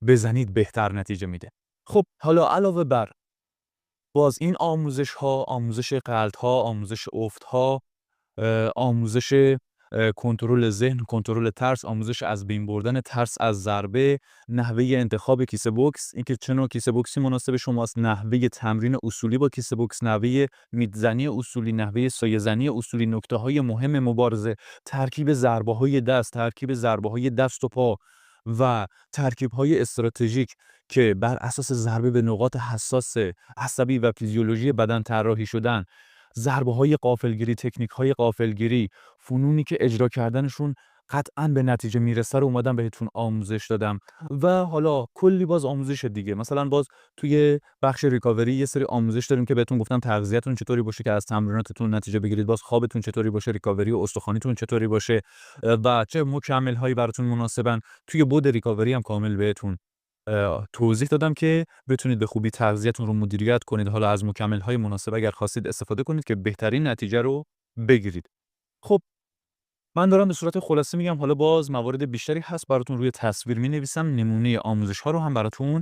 بزنید بهتر نتیجه میده. خب حالا علاوه بر باز این آموزش‌ها، آموزش غلط‌ها، آموزش افت‌ها، آموزش کنترل ذهن، کنترل ترس، آموزش از بین بردن ترس از ضربه، نحوه انتخاب کیسه بوکس، اینکه چه نوع کیسه بوکسی مناسب شماست، نحوه تمرین اصولی با کیسه بوکس، نحوه میدزنی اصولی، نحوه سایه‌زنی اصولی، نکته‌های مهم مبارزه، ترکیب ضربه‌های دست، ترکیب ضربه‌های دست و پا و ترکیب‌های استراتژیک که بر اساس ضربه به نقاط حساس عصبی و فیزیولوژی بدن طراحی شدن، ضربه‌های غافلگیری، تکنیک‌های غافلگیری، فنونی که اجرا کردنشون قطعاً به نتیجه میرسه رو اومدم بهتون آموزش دادم و حالا کلی باز آموزش دیگه. مثلا باز توی بخش ریکاوری یه سری آموزش داریم که بهتون گفتم تغذیه‌تون چطوری باشه که از تمریناتتون نتیجه بگیرید، باز خوابتون چطوری باشه، ریکاوری و استخوانیتون چطوری باشه و چه مکمل‌هایی براتون مناسبن. توی بود ریکاوری هم کامل بهتون توضیح دادم که بتونید به خوبی تغذیه‌تون رو مدیریت کنید، حالا از مکمل‌های مناسب اگر خواستید استفاده کنید که بهترین نتیجه رو بگیرید. خب من دارم به صورت خلاصه میگم، حالا باز موارد بیشتری هست براتون روی تصویر می‌نویسم، نمونه آموزش‌ها رو هم براتون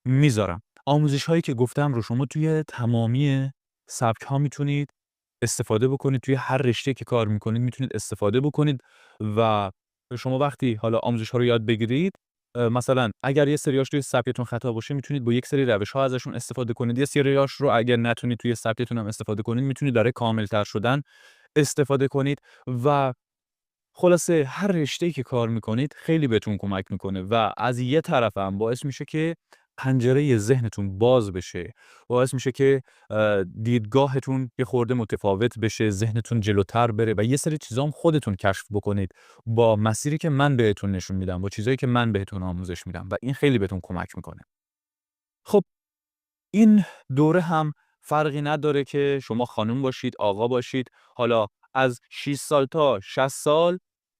میذارم. آموزش‌هایی که گفتم رو شما توی تمامی سبک‌ها میتونید استفاده بکنید، توی هر رشته‌ای که کار میکنید میتونید استفاده بکنید و شما وقتی حالا آموزش‌ها رو یاد بگیرید مثلا اگر یه سریاش توی سبکتون خطا باشه میتونید با یک سری روش‌ها ازشون استفاده کنید، یه سریاش رو اگر نتونید توی سبکتون هم استفاده کنید میتونید برای کامل‌تر شدن استفاده کنید و خلاصه هر رشته‌ای که کار میکنید خیلی بهتون کمک میکنه و از یه طرف هم باعث میشه که پنجره ذهنتون باز بشه، باعث میشه که دیدگاهتون یه خورده متفاوت بشه، ذهنتون جلوتر بره و یه سری چیزا هم خودتون کشف بکنید با مسیری که من بهتون نشون میدم، با چیزایی که من بهتون آموزش میدم و این خیلی بهتون کمک میکنه. خب این دوره هم فرقی نداره که شما خانم باشید، آقا باشید، حالا از 6 سال تا 60 سال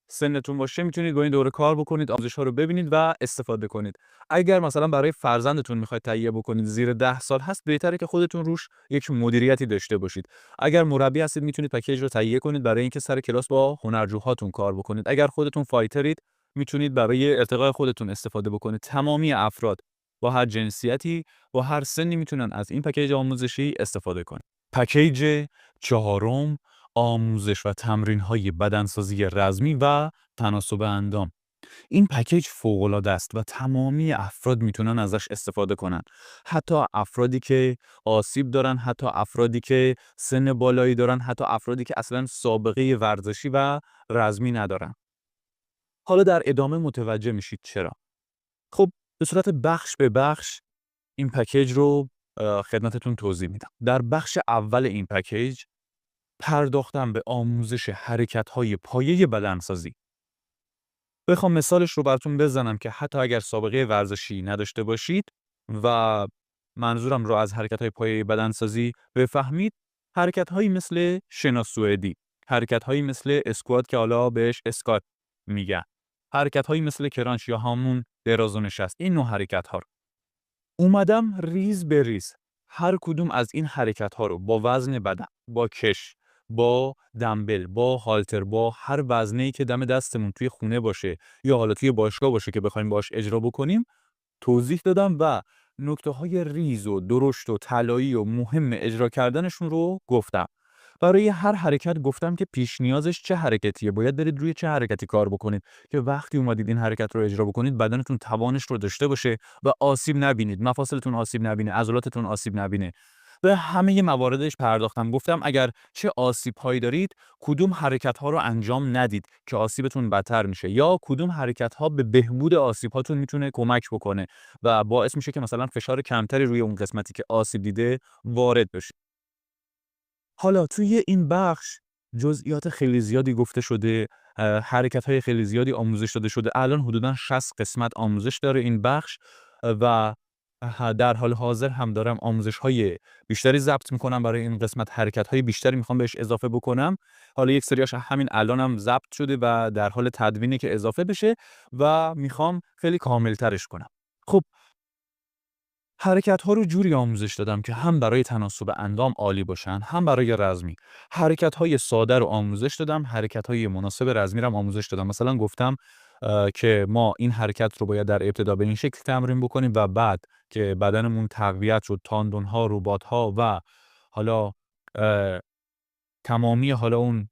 سنتون باشه میتونید با این دوره کار بکنید، آموزش‌ها رو ببینید و استفاده کنید. اگر مثلا برای فرزندتون میخواید تهیه بکنید زیر 10 سال هست، بهتره که خودتون روش یک مدیریتی داشته باشید. اگر مربی هستید میتونید پکیج رو تهیه کنید برای اینکه سر کلاس با هنرجوهاتون کار بکنید. اگر خودتون فایترید میتونید برای ارتقای خودتون استفاده بکنید. تمامی افراد با هر جنسیتی با هر سنی میتونن از این پکیج آموزشی استفاده کنن. پکیج چهارم، آموزش و تمرین‌های بدنسازی رزمی و تناسب اندام. این پکیج فوق‌العاده است و تمامی افراد میتونن ازش استفاده کنن. حتی افرادی که آسیب دارن، حتی افرادی که سن بالایی دارن، حتی افرادی که اصلا سابقه ورزشی و رزمی ندارن. حالا در ادامه متوجه میشید چرا. خب به صورت بخش به بخش این پکیج رو خدمتتون توضیح میدم. در بخش اول این پکیج پرداختم به آموزش حرکت‌های پایه بدنسازی. بخوام مثالش رو براتون بزنم که حتی اگر سابقه ورزشی نداشته باشید و منظورم رو از حرکت‌های پایه بدنسازی بفهمید، حرکت‌هایی مثل شنا سوئدی، حرکت‌هایی مثل اسکوات که حالا بهش اسکات میگن، حرکت‌هایی مثل کرانچ یا همون دراز و نشست، این نوع حرکت‌ها رو اومدم ریز به ریز هر کدوم از این حرکت‌ها رو با وزن بدن، با کش، با دمبل، با هالتر، با هر وزنه‌ای که دم دستمون توی خونه باشه یا حالا توی باشگاه باشه که بخوایم باهاش اجرا بکنیم توضیح دادم و نکته‌های ریز و درشت و طلایی و مهم اجرا کردنشون رو گفتم. برای هر حرکت گفتم که پیش نیازش چه حرکتیه، باید برید روی چه حرکتی کار بکنید که وقتی اومدید این حرکت رو اجرا بکنید بدنتون توانش رو داشته باشه و آسیب نبینید، مفاصلتون آسیب نبینه، عضلاتتون آسیب نبینه. به همه مواردش پرداختم. گفتم اگر چه آسیب‌هایی دارید، کدوم حرکت‌ها رو انجام ندید که آسیبتون بدتر میشه یا کدوم حرکت‌ها به بهبود آسیب‌هاتون میتونه کمک بکنه و باعث میشه که مثلا فشار کمتری روی اون قسمتی که آسیب دیده وارد بشه. حالا توی این بخش جزئیات خیلی زیادی گفته شده، حرکت‌های خیلی زیادی آموزش داده شده. الان حدوداً 60 قسمت آموزش داره این بخش و در حال حاضر هم دارم آموزش‌های بیشتری ضبط می‌کنم برای این قسمت، حرکت‌های بیشتری می‌خوام بهش اضافه بکنم. حالا یک سریاش همین الانم ضبط شده و در حال تدوینه که اضافه بشه و می‌خوام خیلی کامل‌ترش کنم. خب حرکت‌ها رو جوری آموزش دادم که هم برای تناسب اندام عالی باشن، هم برای رزمی. حرکت‌های ساده رو آموزش دادم، حرکت‌های مناسب رزمی رو هم آموزش دادم. مثلا گفتم که ما این حرکت رو باید در ابتدا به این شکل تمرین بکنیم و بعد که بدنمون تقویت شد، تاندون‌ها، رباط‌ها و حالا اه، تمامی حالا اون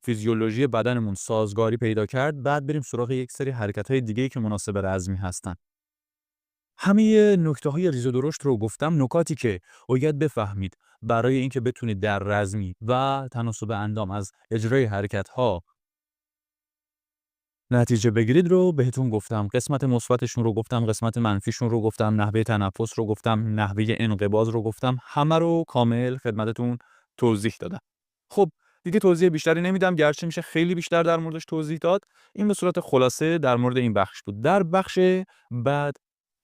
فیزیولوژی بدنمون سازگاری پیدا کرد، بعد بریم سراغ یک سری حرکت‌های دیگه‌ای که مناسب رزمی هستن. همه نکته‌های ریز و درشت رو گفتم، نکاتی که باید بفهمید برای اینکه بتونید در رزمی و تناسب اندام از اجرای حرکت‌ها نتیجه بگیرید رو بهتون گفتم. قسمت مثبتشون رو گفتم، قسمت منفیشون رو گفتم، نحوه تنفس رو گفتم، نحوه انقباض رو گفتم، همه رو کامل خدمتتون توضیح دادم. خب دیگه توضیح بیشتری نمیدم، گرچه میشه خیلی بیشتر در موردش توضیح داد. این به صورت خلاصه در مورد این بخش بود. در بخش بعد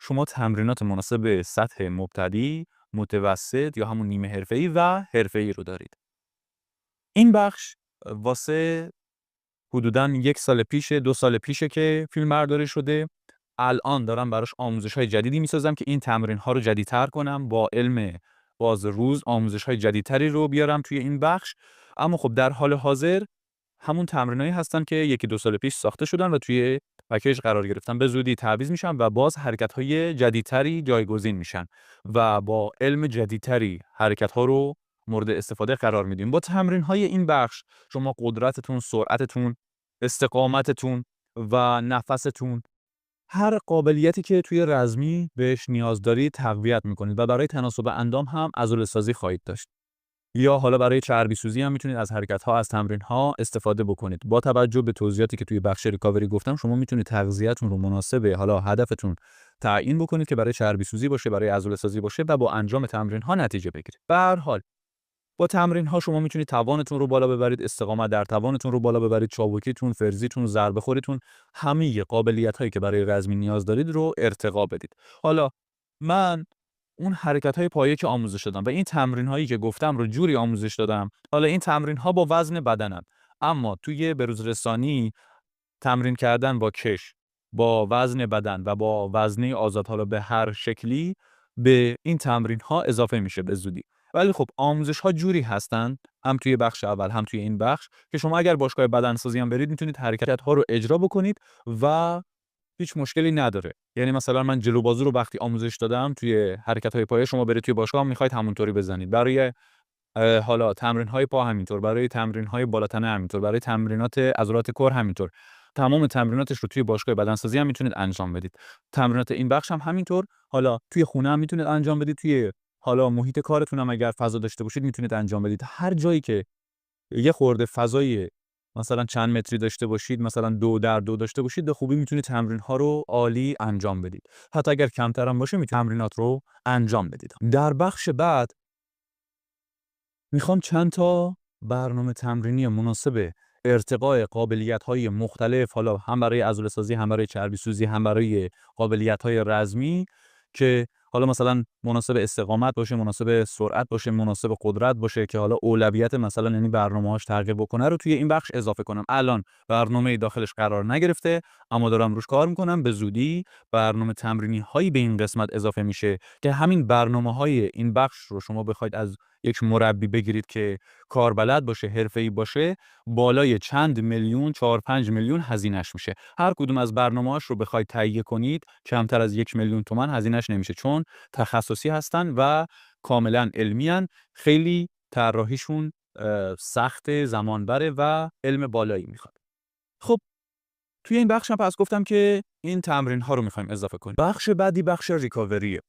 شما تمرینات مناسب سطح مبتدی، متوسط یا همون نیمه حرفه‌ای و حرفه‌ای رو دارید. این بخش واسه حدوداً 1 سال پیشه، 2 سال پیشه که فیلمبرداری شده. الان دارم براش آموزش‌های جدیدی می‌سازم که این تمرین‌ها رو جدیدتر کنم، با علم باز روز آموزش‌های جدیدتری رو بیارم توی این بخش. اما خب در حال حاضر همون تمرینایی هستن که 1-2 سال پیش ساخته شدن و توی پکیج قرار گرفتن. به زودی تعویض میشن و باز حرکت‌های جدیدتری جایگزین میشن و با علم جدیدتری حرکت‌ها رو مورد استفاده قرار میدیم. با تمرین‌های این بخش شما قدرتتون، سرعتتون، استقامتتون و نفستون، هر قابلیتی که توی رزمی بهش نیاز دارید تقویت می‌کنید و برای تناسب اندام هم عضله‌سازی خواهید داشت. یا حالا برای چربی‌سوزی هم میتونید از حرکت‌ها، از تمرین‌ها استفاده بکنید. با توجه به توضیحاتی که توی بخش ریکاوری گفتم، شما میتونید تغذیه‌تون رو مناسب حالا هدفتون تعیین بکنید که برای چربی‌سوزی باشه، برای عضله‌سازی باشه و با انجام تمرین‌ها نتیجه بگیرید. به هر حال با تمرین‌ها شما میتونید توانتون رو بالا ببرید، استقامت در توانتون رو بالا ببرید، چابکیتون، فرزیتون، ضربه‌خوریتون، همه قابلیت‌هایی که برای رزمی نیاز دارید رو ارتقا بدید. حالا من اون حرکت‌های پایه که آموزش دادم و این تمرین‌هایی که گفتم رو جوری آموزش دادم. حالا این تمرین‌ها با وزن بدنن، اما توی بروزرسانی تمرین کردن با کش، با وزن بدن و با وزنه آزاد حالا به هر شکلی به این تمرین‌ها اضافه میشه به زودی. ولی خب آموزش‌ها جوری هستن، هم توی بخش اول هم توی این بخش، که شما اگر باشگاه بدنسازی هم برید میتونید حرکت‌ها رو اجرا بکنید و هیچ مشکلی نداره. یعنی مثلا من جلو بازو رو وقتی آموزش دادم توی حرکت‌های پایه، شما برید توی باشگاه هم می‌خواید همونطوری بزنید. برای حالا تمرین‌های پا همینطور، برای تمرین‌های بالاتنه همینطور، برای تمرینات عضلات کور همینطور. تمام تمریناتش رو توی باشگاه بدنسازی هم میتونید انجام بدید. تمرینات این بخش هم همینطور. حالا توی خونه هم میتونید انجام بدید، توی حالا محیط کارتون هم اگر فضا داشته باشید میتونید انجام بدید. هر جایی که یه خورده فضای مثلا چند متری داشته باشید، مثلا 2 در 2 داشته باشید، به خوبی میتونید تمرین ها رو عالی انجام بدید. حتی اگر کمتر هم باشه میتونید تمرینات رو انجام بدید. در بخش بعد میخوام چند تا برنامه تمرینی مناسب ارتقاء قابلیت‌های مختلف، حالا هم برای عضله‌سازی، هم برای چربی‌سوزی، هم برای قابلیت‌های رزمی، که حالا مثلا مناسب استقامت باشه، مناسب سرعت باشه، مناسب قدرت باشه، که حالا اولویت مثلا یعنی برنامه‌هاش تغییر بکنه رو توی این بخش اضافه کنم. الان برنامه داخلش قرار نگرفته، اما دارم روش کار میکنم. به زودی برنامه تمرینی هایی به این قسمت اضافه میشه که همین برنامه‌های این بخش رو شما بخواید از یک مربی بگیرید که کاربلد باشه، حرفه‌ای باشه، بالای چند میلیون، 4-5 میلیون هزینه‌اش میشه. هر کدوم از برنامه‌هاش رو بخواید تهیه کنید کمتر از 1 میلیون تومان هزینه‌اش نمیشه، چون تخصصی هستن و کاملا علمی هن. خیلی طراحیشون سخت، زمان بره و علم بالایی میخواد. خب توی این بخش هم پس گفتم که این تمرین ها رو میخوایم اضافه کنیم. بخش بعدی بخش ریکاوریه.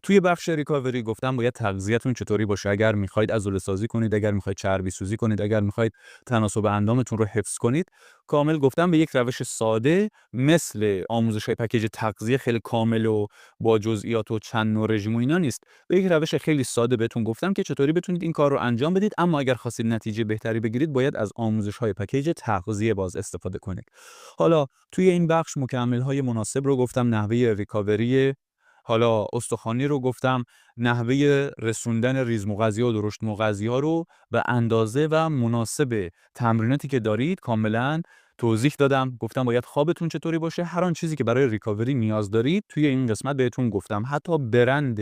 توی بخش ریکاوری گفتم باید تغذیه‌تون چطوری باشه. اگر میخواید عضله‌سازی کنید، اگر میخواید چربی سوزی کنید، اگر میخواید تناسب اندامتون رو حفظ کنید، کامل گفتم به یک روش ساده مثل آموزش‌های پکیج تغذیه خیلی کامل و با جزئیات و چند نوع رژیم و اینا نیست. به یک روش خیلی ساده بهتون گفتم که چطوری بتونید این کار رو انجام بدید. اما اگر خواستید نتیجه بهتری بگیرید باید از آموزش‌های پکیج تغذیه باز استفاده کنید. حالا توی این بخش مکمل‌های مناسب رو گفتم، نحوه ریکاوری حالا استخوانی رو گفتم، نحوه رسوندن ریز مغذی و درشت مغذی ها رو به اندازه و مناسب تمریناتی که دارید کاملا توضیح دادم. گفتم باید خوابتون چطوری باشه، هر آن چیزی که برای ریکاوری نیاز دارید توی این قسمت بهتون گفتم. حتی برند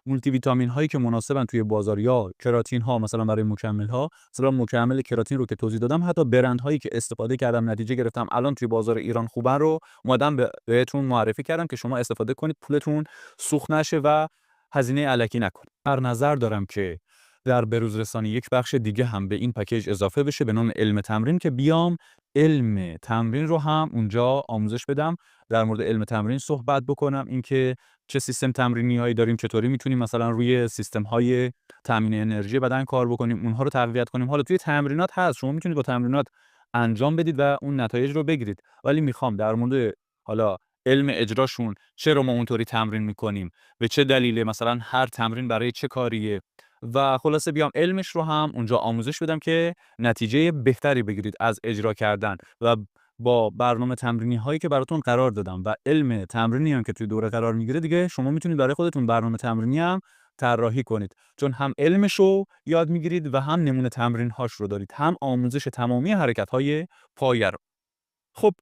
مولتی ویتامین هایی که مناسبن توی بازار، یا کراتین ها مثلا برای مکمل ها، مثلا مکمل کراتین رو که توضیح دادم، حتی برند هایی که استفاده کردم نتیجه گرفتم الان توی بازار ایران خوبن رو اومدم بهتون معرفی کردم که شما استفاده کنید، پولتون سوخت نشه و هزینه الکی نکنید. در نظر دارم که در بروز رسانی یک بخش دیگه هم به این پکیج اضافه بشه به نام علم تمرین، که بیام علم تمرین رو هم اونجا آموزش بدم، در مورد علم تمرین صحبت بکنم، اینکه چه سیستم تمرینی هایی داریم، چطوری میتونیم مثلا روی سیستم های تامین انرژی بدن کار بکنیم، اونها رو تقویت کنیم. حالا توی تمرینات هست، شما میتونید با تمرینات انجام بدید و اون نتایج رو بگیرید، ولی میخوام در مورد حالا علم اجراشون، چرا ما اونطوری تمرین میکنیم، به چه دلیله، مثلا هر تمرین برای چه کاریه، و خلاصه بیام علمش رو هم اونجا آموزش بدم که نتیجه بهتری بگیرید از اجرا کردن و با برنامه تمرینی هایی که براتون قرار دادم و علم تمرینی هم که توی دوره قرار میگیره. دیگه شما میتونید برای خودتون برنامه تمرینی هم طراحی کنید، چون هم علمش رو یاد میگیرید و هم نمونه تمرین هاش رو دارید، هم آموزش تمامی حرکت های پایه رو. خب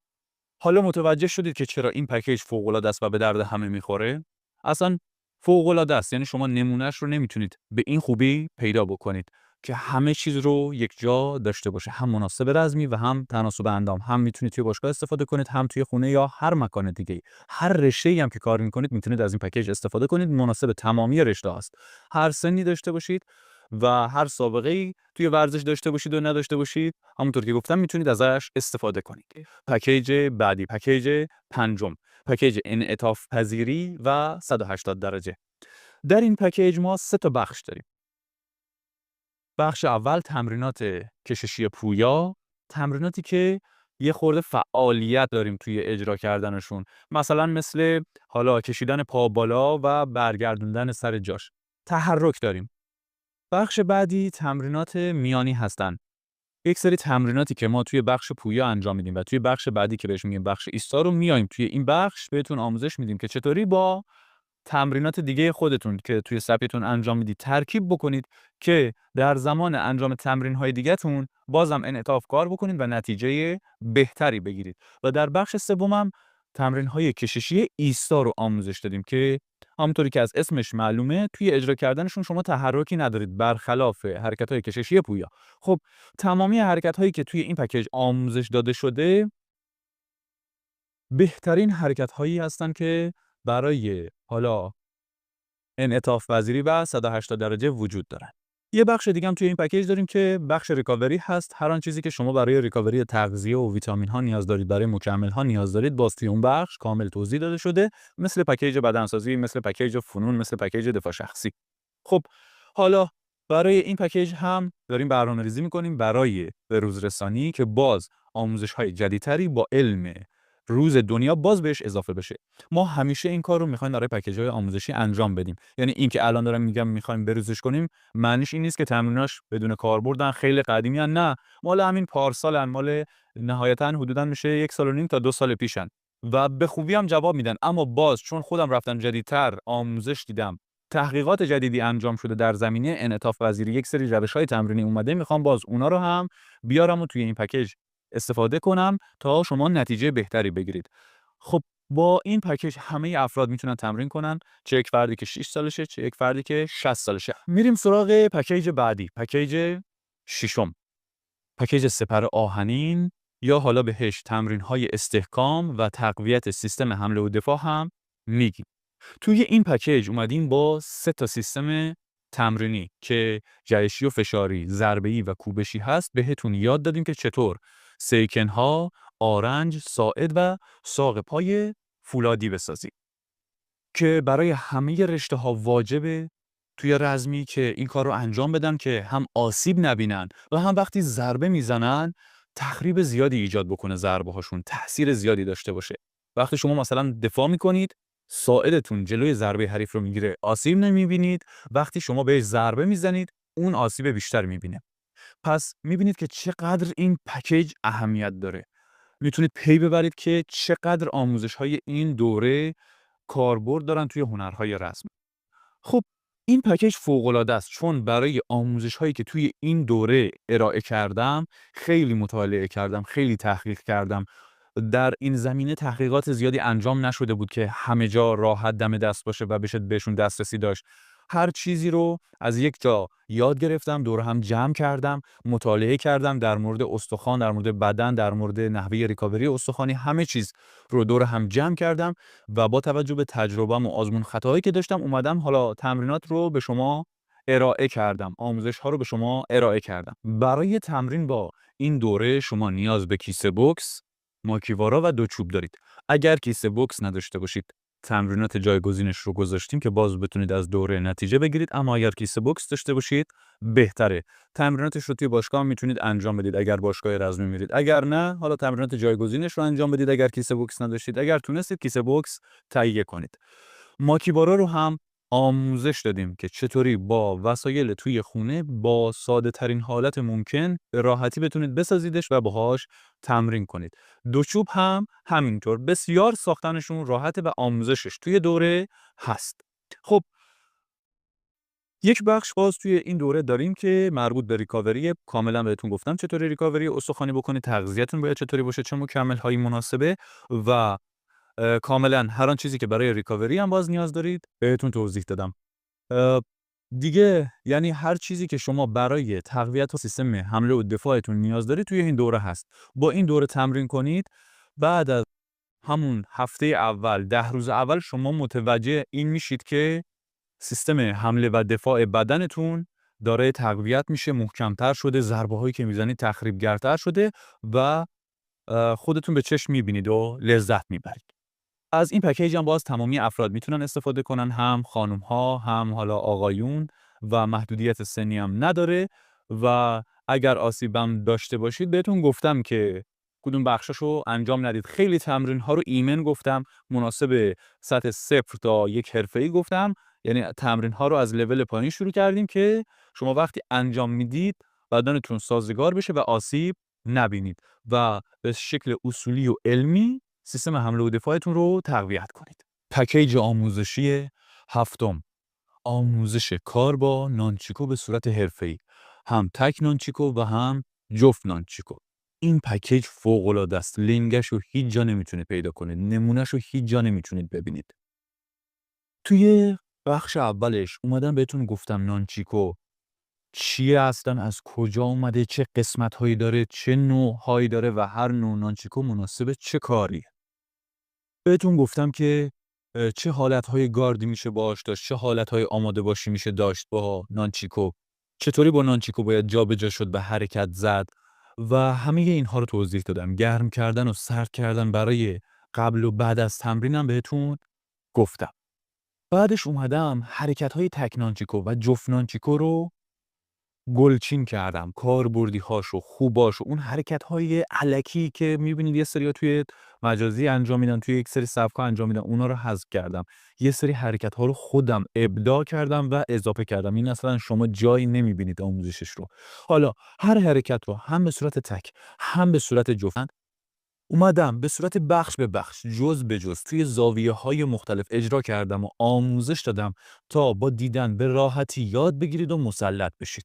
حالا متوجه شدید که چرا این پکیج فوق‌العاده است و به درد همه میخوره؟ اصلا فوق‌العاده است. یعنی شما نمونهش رو نمیتونید به این خوبی پیدا بکنید که همه چیز رو یک جا داشته باشه، هم مناسب رزمی و هم تناسب اندام. هم میتونید توی باشگاه استفاده کنید، هم توی خونه یا هر مکان دیگه. هر رشته‌ای هم که کار میکنید میتونید از این پکیج استفاده کنید. مناسب تمامی رشته هاست. هر سنی داشته باشید و هر سابقه‌ای توی ورزش داشته باشید و نداشته باشید، همونطور که گفتم میتونید ازش استفاده کنید. پکیج بعدی، پکیج پنجم، پکیج انعطاف پذیری و 180 درجه. در این پکیج ما 3 تا بخش داریم. بخش اول تمرینات کششی پویا، تمریناتی که یه خورده فعالیت داریم توی اجرا کردنشون، مثلا مثل حالا کشیدن پا بالا و برگردوندن سر جاش. تحرک داریم. بخش بعدی تمرینات میانی هستن. یک سری تمریناتی که ما توی بخش پویا انجام میدیم و توی بخش بعدی که بهش میگیم بخش ایستا رو میایم توی این بخش بهتون آموزش میدیم که چطوری با تمرینات دیگه خودتون که توی صفحتون انجام میدید ترکیب بکنید که در زمان انجام تمرین‌های دیگه‌تون بازم انعطاف کار بکنید و نتیجه بهتری بگیرید. و در بخش سومم تمرین‌های کششی ایستا رو آموزش دادیم که همونطوری که از اسمش معلومه توی اجرا کردنشون شما تحرکی ندارید، برخلاف حرکت‌های کششی پویا. خب تمامی حرکت‌هایی که توی این پکیج آموزش داده شده بهترین حرکت‌هایی هستن که برای حالا انعطاف پذیری و 180 درجه وجود دارن. یه بخش دیگه هم توی این پکیج داریم که بخش ریکاوری هست. هر آن چیزی که شما برای ریکاوری تغذیه و ویتامین ها نیاز دارید، برای مکمل ها نیاز دارید، باز توی اون بخش کامل توضیح داده شده، مثل پکیج بدنسازی، مثل پکیج فنون، مثل پکیج دفاع شخصی. خب حالا برای این پکیج هم داریم برنامه‌ریزی می‌کنیم برای بروز رسانی که باز آموزش‌های جدیدتری با علم روز دنیا باز بهش اضافه بشه. ما همیشه این کار رو می‌خوایم برای پکیج‌های آموزشی انجام بدیم. یعنی این که الان دارم میگم می‌خوایم بروزش کنیم، معنیش این نیست که تمریناش بدون کاربردن، خیلی قدیمی‌ان، نه. مال همین پارسالن، مال نهایتاً حدوداً میشه 1 سال و نیم تا 2 سال پیشن و به خوبی هم جواب میدن. اما باز چون خودم رفتم جدیدتر آموزش دیدم، تحقیقات جدیدی انجام شده در زمینه انعطاف پذیری، یک سری روش‌های تمرینی اومده، میخوام باز اونا رو هم بیارم و توی این پکیج استفاده کنم تا شما نتیجه بهتری بگیرید. خب با این پکیج همه افراد میتونن تمرین کنن، چه یک فردی که 6 سالشه، چه یک فردی که 60 سالشه. میریم سراغ پکیج بعدی، پکیج ششم، پکیج سپر آهنین یا حالا بهش تمرین‌های استحکام و تقویت سیستم حمله و دفاع هم میگیم. توی این پکیج اومدیم با 3 تا سیستم تمرینی که جهشی و فشاری، ضربه‌ای و کوبشی هست بهتون یاد دادیم که چطور سیکن‌ها، آرنج، ساعد و ساق پای فولادی بسازید. که برای همه رشته‌ها واجبه توی رزمی که این کار رو انجام بدن که هم آسیب نبینن و هم وقتی ضربه میزنن تخریب زیادی ایجاد بکنه، ضربه هاشون تأثیر زیادی داشته باشه. وقتی شما مثلا دفاع میکنید، ساعدتون جلوی ضربه حریف رو میگیره، آسیب نمیبینید. وقتی شما بهش ضربه میزنید، اون آسیب بیشتر میبینه. پس میبینید که چقدر این پکیج اهمیت داره. میتونید پی ببرید که چقدر آموزش‌های این دوره کاربرد دارن توی هنرهای رسم. خب این پکیج فوق‌العاده است، چون برای آموزش‌هایی که توی این دوره ارائه کردم خیلی مطالعه کردم، خیلی تحقیق کردم. در این زمینه تحقیقات زیادی انجام نشده بود که همه جا راحت دم دست باشه و بشه بهشون دسترسی داشت. هر چیزی رو از یک جا یاد گرفتم، دور هم جمع کردم، مطالعه کردم در مورد استخوان، در مورد بدن، در مورد نحوه ریکاوری استخوانی، همه چیز رو دور هم جمع کردم و با توجه به تجربه‌ام و آزمون خطاهایی که داشتم اومدم حالا تمرینات رو به شما ارائه کردم، آموزش‌ها رو به شما ارائه کردم. برای تمرین با این دوره شما نیاز به کیسه بوکس، ماکیوارا و 2 چوب دارید. اگر کیسه بوکس نداشته باشید، تمرینات جایگزینش رو گذاشتیم که باز بتونید از دوره نتیجه بگیرید، اما اگر کیسه بوکس داشته باشید بهتره. تمریناتش رو توی باشگاه میتونید انجام بدید اگر باشگاه رزمی میرید. اگر نه، حالا تمرینات جایگزینش رو انجام بدید اگر کیسه بوکس نداشتید. اگر تونستید کیسه بوکس تهیه کنید. ماکیبارا رو هم آموزش دادیم که چطوری با وسایل توی خونه با ساده ترین حالت ممکن به راحتی بتونید بسازیدش و باهاش تمرین کنید. 2 چوب هم همینطور، بسیار ساختنشون راحته و آموزشش توی دوره هست. خب یک بخش باز توی این دوره داریم که مربوط به ریکاوری. کاملا بهتون گفتم چطوری ریکاوری استخوانی بکنید، تغذیه‌تون باید چطوری باشه، چه مکمل‌هایی مناسبه و کاملا هر آن چیزی که برای ریکاوری هم باز نیاز دارید بهتون توضیح دادم. دیگه یعنی هر چیزی که شما برای تقویت سیستم حمله و دفاعتون نیاز دارید توی این دوره هست. با این دوره تمرین کنید، بعد از همون هفته اول، 10 روز اول شما متوجه این میشید که سیستم حمله و دفاع بدنتون داره تقویت میشه، محکمتر شده، ضربه هایی که میزنید تخریبگرتر شده و خودتون به چشم میبینید و لذت میبرید. از این پکیج هم باز تمامی افراد میتونن استفاده کنن، هم خانم ها هم حالا آقایون و محدودیت سنی هم نداره و اگر آسیبم داشته باشید بهتون گفتم که کدوم بخشاشو انجام ندید. خیلی تمرین ها رو ایمن گفتم، مناسب سطح 0 تا 1 حرفه‌ای گفتم، یعنی تمرین ها رو از لول پایین شروع کردیم که شما وقتی انجام میدید بدنتون سازگار بشه و آسیب نبینید و به شکل اصولی و علمی سیستم حمله و دفاعتون رو تقویت کنید. پکیج آموزشی هفتم، آموزش کار با نانچیکو به صورت حرفه‌ای، هم تک نانچیکو و هم جفت نانچیکو. این پکیج فوق‌العاده است. لنگش رو هیچ جا نمیتونید پیدا کنید، نمونهش رو هیچ جا نمیتونید ببینید. توی بخش اولش اومدم بهتون گفتم نانچیکو چیه اصلا، از کجا اومده، چه قسمت‌هایی داره، چه نوع‌هایی داره و هر نوع نانچیکو مناسب چه کاری. بهتون گفتم که چه حالتهای گاردی میشه باهاش داشت، چه حالتهای آماده باشی میشه داشت با نانچیکو، چطوری با نانچیکو باید جابجا شد به حرکت زد و همه اینها رو توضیح دادم. گرم کردن و سرد کردن برای قبل و بعد از تمرینم بهتون گفتم. بعدش اومدم حرکت‌های تک نانچیکو و جفت نانچیکو رو گلچین کردم کاربردی‌هاشو، خوباشو، اون حرکت‌های الکی که می‌بینید یه سری‌ها توی مجازی انجام میدن، توی یک سری سبک‌ها انجام میدن، اونا رو حذف کردم. یه سری حرکت‌ها رو خودم ابداع کردم و اضافه کردم. این اصلا شما جایی نمی‌بینید آموزشش رو. حالا هر حرکت رو هم به صورت تک، هم به صورت جفت اومدم به صورت بخش به بخش، جزء به جزء توی زاویه‌های مختلف اجرا کردم و آموزش دادم تا با دیدن به راحتی یاد بگیرید و مسلط بشید.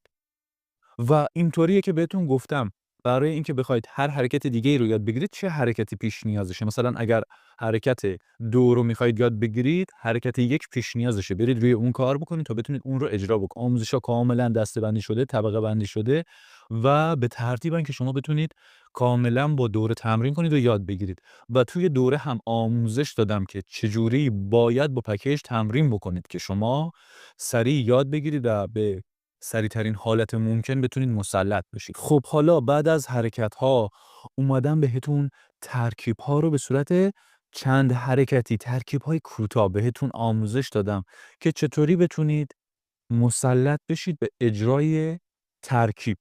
و اینطوریه که بهتون گفتم برای اینکه بخواید هر حرکت دیگه‌ای رو یاد بگیرید چه حرکتی پیش نیازشه. مثلا اگر حرکت 2 رو می‌خواید یاد بگیرید، حرکت 1 پیش نیازشه. برید روی اون کار بکنید تا بتونید اون رو اجرا بکنید. آموزش‌ها کاملا دسته‌بندی شده، طبقه بندی شده و به ترتیبن که شما بتونید کاملا با دوره تمرین کنید و یاد بگیرید. و توی دوره هم آموزش دادم که چجوری باید با پکیج تمرین بکنید که شما سریع یاد بگیرید و به سریع‌ترین حالت ممکن بتونید مسلط بشید. خب حالا بعد از حرکت‌ها اومدم بهتون ترکیب‌ها رو به صورت چند حرکتی، ترکیب‌های کوتاه بهتون آموزش دادم که چطوری بتونید مسلط بشید به اجرای ترکیب.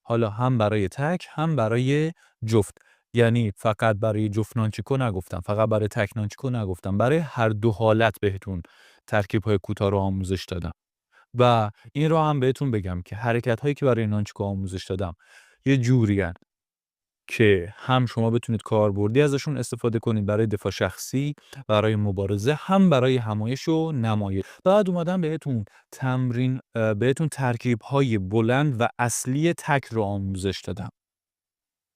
حالا هم برای تک، هم برای جفت. یعنی فقط برای جفت نانچیکو نگفتم، فقط برای تک نانچیکو نگفتم، برای هر دو حالت بهتون ترکیب‌های کوتاه رو آموزش دادم. و این رو هم بهتون بگم که حرکت‌هایی که برای نانچیکو آموزش دادم یه جورین که هم شما بتونید کاربردی ازشون استفاده کنید برای دفاع شخصی، برای مبارزه، هم برای همایش و نمایش. بعد اومدم بهتون ترکیب‌های بلند و اصلی تک رو آموزش دادم.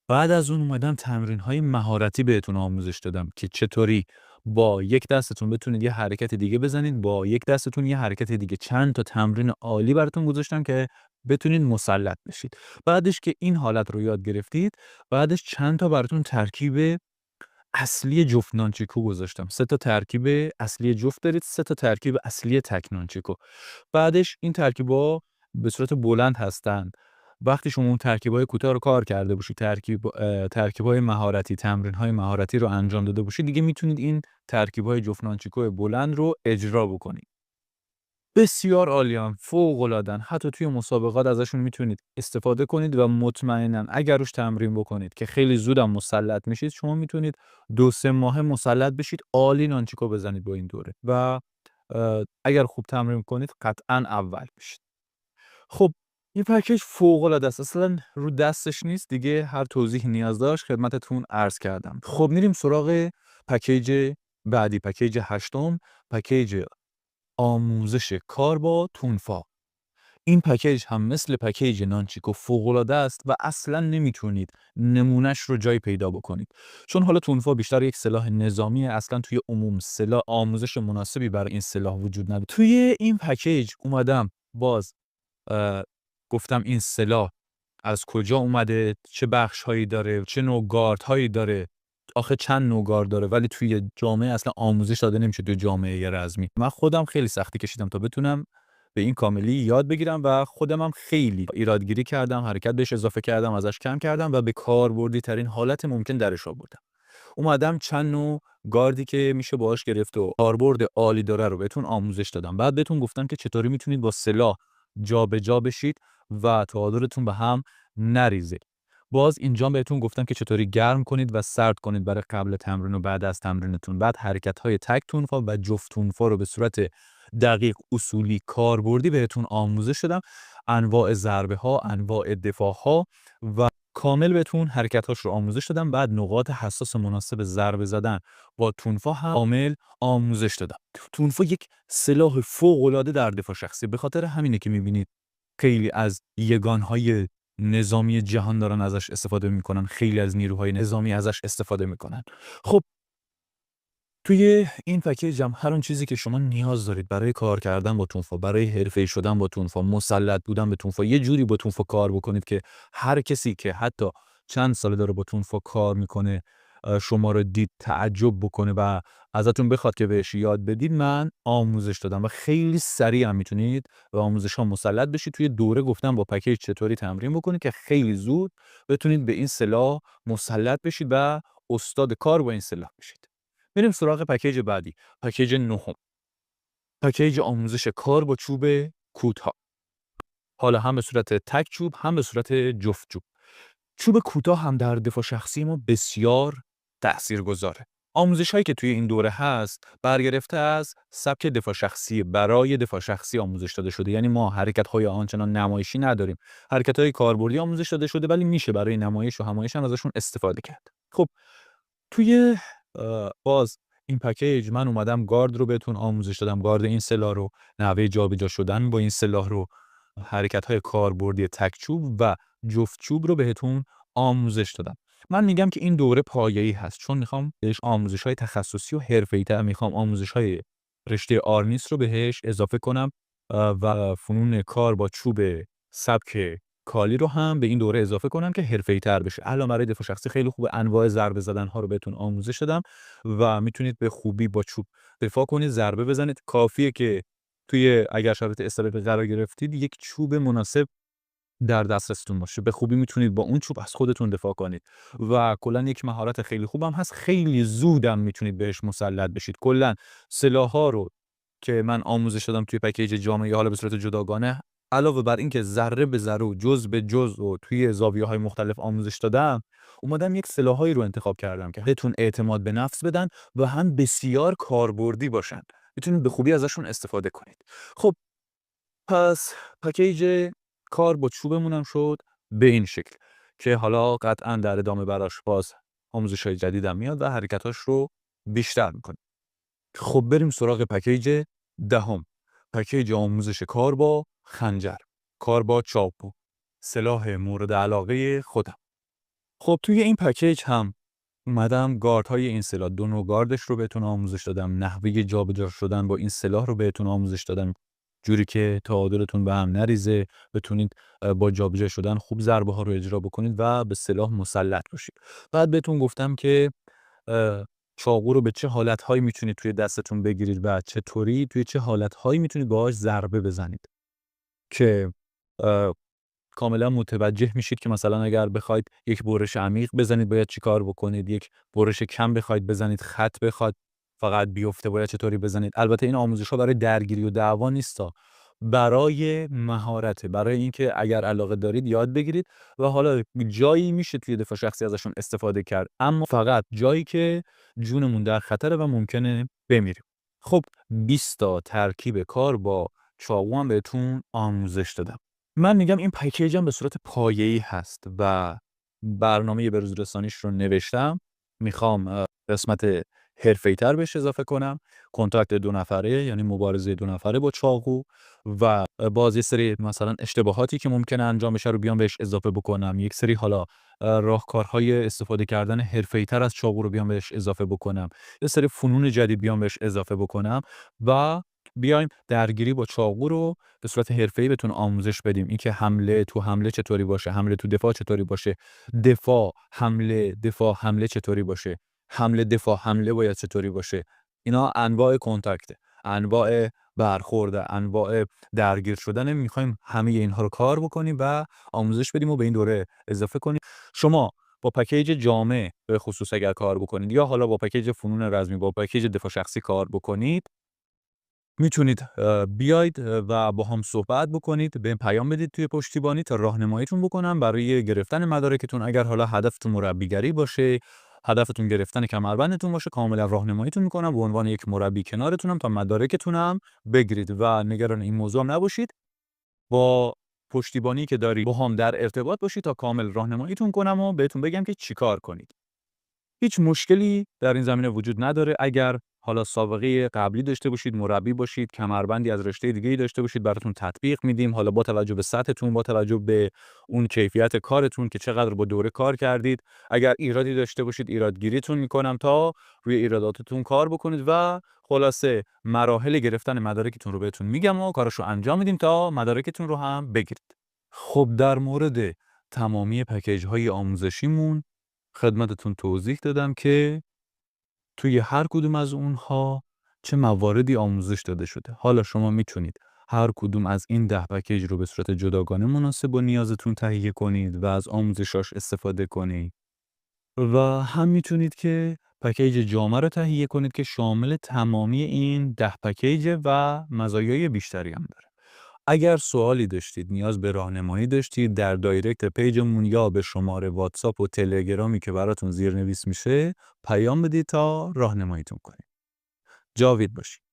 بعد از اون اومدم تمرین‌های مهارتی بهتون آموزش دادم که چطوری با یک دستتون بتونید یه حرکت دیگه بزنید، با یک دستتون یه حرکت دیگه. چند تا تمرین عالی براتون گذاشتم که بتونید مسلط بشید. بعدش که این حالت رو یاد گرفتید، بعدش چند تا براتون ترکیب اصلی جفت نانچیکو گذاشتم. 3 تا ترکیب اصلی جفت دارید، 3 تا ترکیب اصلی تک نانچیکو. بعدش این ترکیب‌ها به صورت بلند هستند. وقتی شما اون ترکیب‌های کوتاه رو کار کرده باشید، ترکیب‌های مهارتی، تمرین‌های مهارتی رو انجام داده باشید، دیگه میتونید این ترکیب‌های جفت نانچیکو بلند رو اجرا بکنید. بسیار عالی‌ان، فوق‌العاده‌ان. حتی توی مسابقات ازشون میتونید استفاده کنید و مطمئناً اگر روش تمرین بکنید که خیلی زودم مسلط میشید، شما میتونید 2-3 ماهه مسلط بشید، عالی نانچیکو بزنید با این دوره و اگر خوب تمرین کنید قطعاً اول میشید. خب این پکیج فوق‌العاده است. اصلا رو دستش نیست دیگه، هر توضیحی نیاز داشت خدمتتون عرض کردم. خب میریم سراغ پکیج بعدی، پکیج 8م، پکیج آموزش کار با تونفا. این پکیج هم مثل پکیج نانچیکو فوق‌العاده است و اصلا نمیتونید نمونهش رو جایی پیدا بکنید. چون حالا تونفا بیشتر یک سلاح نظامیه، اصلا توی عموم سلاح آموزش مناسبی برای این سلاح وجود نداره. توی این پکیج اومدم باز گفتم این سلاح از کجا اومده، چه بخش‌هایی داره، چه نوع گاردهایی داره. آخه چند نوع گارد داره ولی توی جامعه اصلا آموزش داده نمیشه توی جامعه رزمی. من خودم خیلی سختی کشیدم تا بتونم به این کاملی یاد بگیرم و خودم هم خیلی ایرادگیری کردم، حرکت بهش اضافه کردم، ازش کم کردم و به کاربردی ترین حالت ممکن درش آوردم. اومدم چند نوع گاردی که میشه باهاش گرفت و کاربرد عالی داره رو بهتون آموزش دادم. بعد بهتون گفتم که چطوری میتونید با سلاح جابجا بشید و تعادلتون به هم نریزه. باز اینجا بهتون گفتم که چطوری گرم کنید و سرد کنید برای قبل تمرین و بعد از تمرینتون. بعد حرکت‌های تک تونفا و جفت تونفا رو به صورت دقیق، اصولی، کاربردی بهتون آموزش دادم. انواع ضربه‌ها، انواع دفاع‌ها و کامل بهتون حرکت‌هاش رو آموزش دادم. بعد نقاط حساس مناسب ضربه زدن با تونفا هم کامل آموزش دادم. تونفا یک سلاح فوق‌العاده در دفاع شخصی، به خاطر همینه که می‌بینید خیلی از یگان‌های نظامی جهان دارن ازش استفاده میکنن، خیلی از نیروهای نظامی ازش استفاده میکنن. خب توی این پکیج هم هر اون چیزی که شما نیاز دارید برای کار کردن با تونفا، برای حرفه‌ای شدن با تونفا، مسلط بودن به تونفا، یه جوری با تونفا کار بکنید که هر کسی که حتی چند ساله داره با تونفا کار میکنه شما رو دید تعجب بکنه و ازتون بخواد که بهش یاد بدید، من آموزش دادم و خیلی سریع هم میتونید به آموزش ها مسلط بشید. توی دوره گفتم با پکیج چطوری تمرین بکنید که خیلی زود بتونید به این سلاح مسلط بشید و استاد کار با این سلاح بشید. میریم سراغ پکیج بعدی، پکیج 9م، پکیج آموزش کار با چوب کوتاه. حالا هم به صورت تک چوب هم به صورت جفت چوب. چوب کوتاه هم در دفاع شخصی ما بسیار تاثیرگذاره. آموزش‌هایی که توی این دوره هست برگرفته از سبک دفاع شخصی، برای دفاع شخصی آموزش داده شده. یعنی ما حرکت‌های آنچنان نمایشی نداریم. حرکت‌های کاربردی آموزش داده شده ولی میشه برای نمایش و همایش هم ازشون استفاده کرد. خب توی باز این پکیج من اومدم گارد رو بهتون آموزش دادم، گارد این سلاح رو، نحوه جابجا شدن با این سلاح رو، حرکت‌های کاربردی تک چوب و جفت چوب رو بهتون آموزش دادم. من میگم که این دوره پایه‌ای هست چون میخوام بهش آموزش‌های تخصصی و حرفه‌ای‌تر، میخوام آموزش‌های رشته آرنیس رو بهش اضافه کنم و فنون کار با چوب سبک کالی رو هم به این دوره اضافه کنم که حرفه‌ای‌تر بشه. الان برای دفاع شخصی خیلی خوبه، انواع ضربه زدن‌ها رو بهتون آموزش دادم و میتونید به خوبی با چوب دفاع کنید، ضربه بزنید. کافیه که اگر شرایط استرس قرار گرفتید یک چوب مناسب در دسترستون باشه، به خوبی میتونید با اون چوب از خودتون دفاع کنید و کلا یک مهارت خیلی خوبم هست. خیلی زودم میتونید بهش مسلط بشید. کلا سلاح‌ها رو که من آموزش دادم توی پکیج جامعه، حالا به صورت جداگانه، علاوه بر این که ذره به ذره و جزء به جزء و توی زاویه‌های مختلف آموزش دادم، اومدم یک سلاح‌هایی رو انتخاب کردم که بهتون اعتماد به نفس بدن و هم بسیار کاربردی باشن. میتونید به خوبی ازشون استفاده کنید. خب پس پکیج کار با چوبمون هم شد به این شکل که حالا قطعا در ادامه براش باز آموزش‌های جدیدم میاد و حرکتاش رو بیشتر میکنه. خب بریم سراغ پکیج دهم. پکیج آموزش کار با خنجر، کار با چاقو، سلاح مورد علاقه خودم. خب توی این پکیج هم اومدم گاردهای این سلاح، دو نوع گاردش رو بهتون آموزش دادم، نحوه جابجا شدن با این سلاح رو بهتون آموزش دادم، جوری که تعادلتون به هم نریزه، بتونید با جابجا شدن خوب ضربه ها رو اجرا بکنید و به سلاح مسلط باشید. بعد بهتون گفتم که چاقو رو به چه حالت‌هایی میتونید توی دستتون بگیرید و چطوری توی چه حالت‌هایی میتونید باهاش ضربه بزنید که کاملا متوجه میشید که مثلا اگر بخواید یک برش عمیق بزنید باید چی کار بکنید، یک برش کم بخواید بزنید، خط بخواد فقط بیفته باید چطوری بزنید. البته این آموزش‌ها برای درگیری و دعوا نیستا، برای مهارته، برای اینکه اگر علاقه دارید یاد بگیرید و حالا جایی میشه توی دفاع شخصی ازشون استفاده کرد، اما فقط جایی که جونمون در خطره و ممکنه بمیریم. خب 20 تا ترکیب کار با چاقو هم بهتون آموزش دادم. من میگم این پکیج هم به صورت پایه‌ای هست و برنامه بروز رسانیش رو نوشتم. میخوام قسمت حرفه‌ای‌تر بهش اضافه کنم، کنتاکت 2 نفره، یعنی مبارزه 2 نفره با چاقو و باز یه سری مثلا اشتباهاتی که ممکنه انجام بشه رو بیام بهش اضافه بکنم. یک سری حالا راهکارهای استفاده کردن حرفه‌ای‌تر از چاقو رو بیام بهش اضافه بکنم. یه سری فنون جدید بیام بهش اضافه بکنم و بیایم درگیری با چاقو رو به صورت حرفه‌ای بهتون آموزش بدیم. اینکه حمله تو حمله چطوری باشه، حمله تو دفاع چطوری باشه، دفاع حمله چطوری باشه، حمله دفاع حمله باید چطوری باشه. اینا انواع کنتاکت، انواع برخورد، انواع درگیر شدن. میخوایم همه اینها رو کار بکنیم و آموزش بدیم و به این دوره اضافه کنیم. شما با پکیج جامع به خصوص اگر کار بکنید یا حالا با پکیج فنون رزمی، با پکیج دفاع شخصی کار بکنید، میتونید بیاید و با هم صحبت بکنید، بهم پیام بدید توی پشتیبانی تا راهنماییتون بکنم برای گرفتن مدارکتون. اگر حالا هدفتون مربیگری باشه، هدفتون گرفتن کمربندتون باشه، کاملا راهنماییتون میکنم به عنوان یک مربی کنارتونم تا مدارکتونم بگیرید و نگران این موضوع هم نباشید. با پشتیبانی که دارید با هم در ارتباط باشید تا کامل راهنماییتون کنم و بهتون بگم که چیکار کنید. هیچ مشکلی در این زمینه وجود نداره. اگر حالا سابقه قبلی داشته باشید، مربی باشید، کمربندی از رشته دیگه‌ای داشته باشید، براتون تطبیق میدیم. حالا با توجه به سطحتون، با توجه به اون کیفیت کارتون که چقدر با دوره کار کردید، اگر ایرادی داشته باشید ایرادگیریتون میکنم تا روی ایراداتتون کار بکنید و خلاصه مراحل گرفتن مدارکتون رو بهتون میگم و کاراشو انجام میدیم تا مدارکتون رو هم بگیرید. خب در مورد تمامی پکیج‌های آموزشیمون خدمتتون توضیح دادم که توی هر کدوم از اونها چه مواردی آموزش داده شده. حالا شما میتونید هر کدوم از این 10 پکیج رو به صورت جداگانه مناسب با نیازتون تهیه کنید و از آموزشاش استفاده کنید و هم میتونید که پکیج جامع رو تهیه کنید که شامل تمامی این 10 پکیج و مزایای بیشتری هم داره. اگر سوالی داشتید، نیاز به راهنمایی داشتید، در دایرکت پیجمون یا به شماره واتساپ و تلگرامی که براتون زیرنویس میشه پیام بدید تا راهنماییتون کنیم. جاوید باشید.